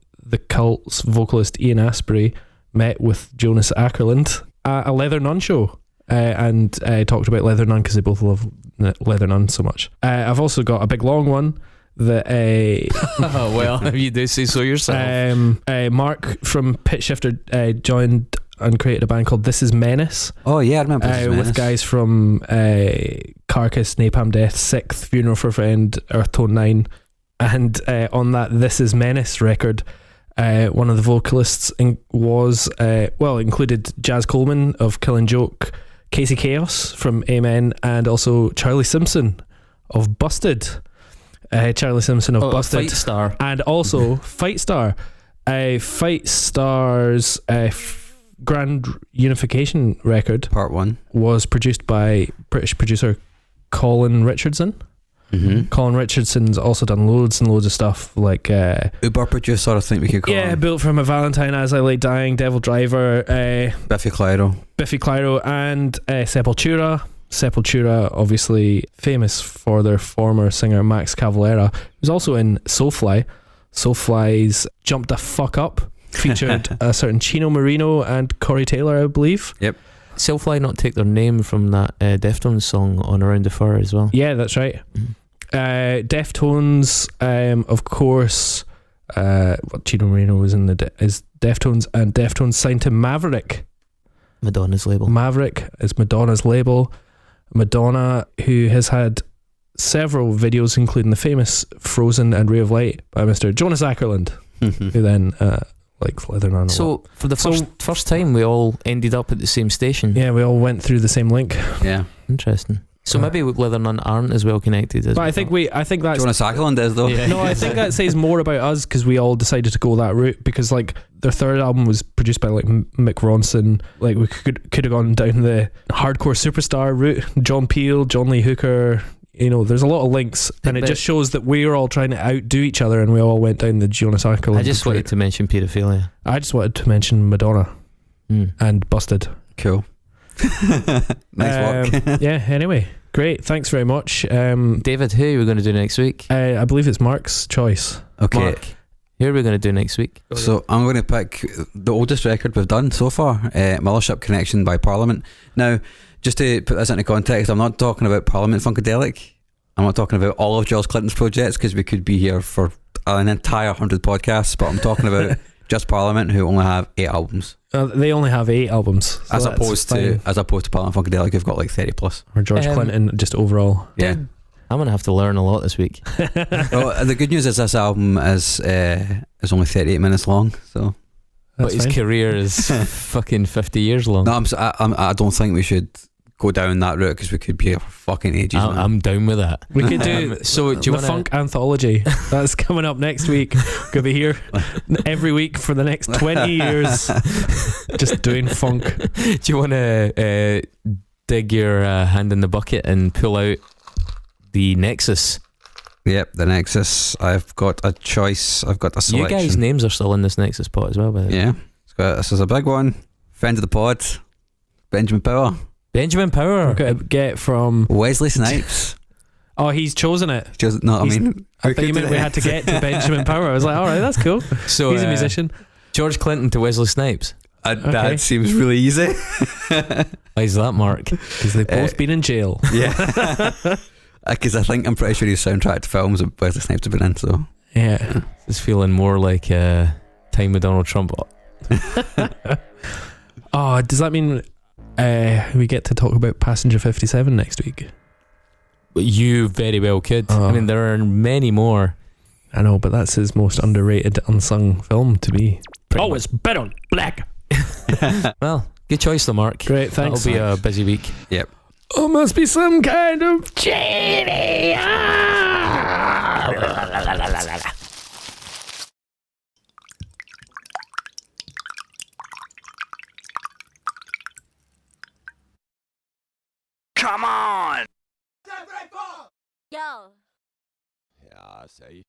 C: Cult's vocalist Ian Astbury met with Jonas Åkerlund at a Leather Nun show, and talked about Leather Nun because they both love Leather Nun so much. I've also got a big long one that
A: well, you do say so yourself.
C: Mark from Pitchshifter joined and created a band called This Is Menace.
D: Oh yeah, I remember This Is Menace.
C: With guys from Carcass, Napalm Death, Sixth, Funeral for a Friend, Earthtone 9, and on that This Is Menace record, one of the vocalists included Jazz Coleman of Killing Joke, Casey Chaos from Amen, and also Charlie Simpson of Busted. Charlie Simpson of Busted,
A: Fight Star,
C: and also Fight Star. Fight Star's Grand Unification record,
D: Part 1,
C: was produced by British producer Colin Richardson. Colin Richardson's also done loads and loads of stuff like
D: Uber producer, I think we could call him.
C: Built from a Valentine, As I Lay Dying, Devil Driver,
D: Biffy Clyro, and Sepultura, obviously famous for their former singer Max Cavalera, who's also in Soulfly. Soulfly's Jump the Fuck Up featured a certain Chino Marino and Corey Taylor, I believe. Yep.
A: Soulfly not take their name from that Deftones song on Around the Fur as well.
C: Yeah, that's right. Deftones, of course. Chino Marino was in is Deftones, and Deftones signed to Maverick.
A: Madonna's label.
C: Maverick is Madonna's label. Madonna, who has had several videos, including the famous Frozen and Ray of Light by Mr. Jonas Åkerlund, who then likes Leather Nun.
A: So for the first time, we all ended up at the same station.
C: Yeah, we all went through the same link.
D: Yeah,
A: interesting. So maybe Leather Nun aren't as well connected as.
C: But I think that's
D: Jonas Åkerlund is though.
C: Yeah. No, I think that says more about us because we all decided to go that route, because like their third album was produced by like Mick Ronson. Like we could have gone down the hardcore superstar route. John Peel, John Lee Hooker, You know, there's a lot of links, and it
A: But-
C: just shows that we're all trying to outdo each other, and we all went down the Jonas Arkel.
A: I just wanted to mention paedophilia.
C: I just wanted to mention Madonna and Busted.
D: Cool. Nice work.
C: Yeah. Anyway, great. Thanks very much.
A: David, who are we going to do next week?
C: I believe it's Mark's choice.
D: Okay.
A: Mark, who are we going to do next week?
D: So I'm going to pick the oldest record we've done so far, Mothership Connection by Parliament. Now, just to put this into context, I'm not talking about Parliament Funkadelic. I'm not talking about all of George Clinton's projects, because we could be here for an entire 100 podcasts, but I'm talking about just Parliament, who only have 8 albums.
C: They only have 8 albums, so
D: as
C: that's
D: opposed
C: fine.
D: to Parliament Funkadelic, who've got like 30 plus.
C: Or George Clinton, just overall.
D: Yeah.
A: I'm going to have to learn a lot this week.
D: Well, the good news is this album is only 38 minutes long, so.
A: But his career is fucking 50 years long.
D: No, I don't think we should go down that route, because we could be here for fucking ages.
A: I'm down with that.
C: We could do
A: so do you
C: the Funk Anthology. That's coming up next week. Gonna be here every week for the next 20 years, just doing funk.
A: Do you want to dig your hand in the bucket and pull out the Nexus?
D: Yep, the Nexus. I've got a choice. I've got a selection.
A: You guys' names are still in this Nexus pot as well, by the way.
D: Yeah. This is a big one. Friend of the pod, Benjamin Power.
A: Benjamin Power.
C: We're gonna get from
D: Wesley Snipes.
C: Oh, he's chosen it.
D: I mean,
C: I thought you meant we had to get to Benjamin Power. I was like, all right, that's cool.
A: So
C: He's a musician.
A: George Clinton to Wesley Snipes.
D: That seems really easy.
A: Why is that, Mark?
C: Because they've both been in jail.
D: Yeah. Because I'm pretty sure his soundtrack to films that Wesley Snipes have been in, so.
C: Yeah.
A: It's feeling more like time with Donald Trump.
C: Oh, does that mean we get to talk about Passenger 57 next week?
A: You very well could. I mean, there are many more.
C: I know, but that's his most underrated unsung film to me.
A: It's Bet on Black. Well, good choice though, Mark.
C: Great, thanks.
A: That'll be a busy week.
D: Yep.
C: Oh, must be some kind of genie.
E: Come on!
H: Yo.
G: Yeah, I say.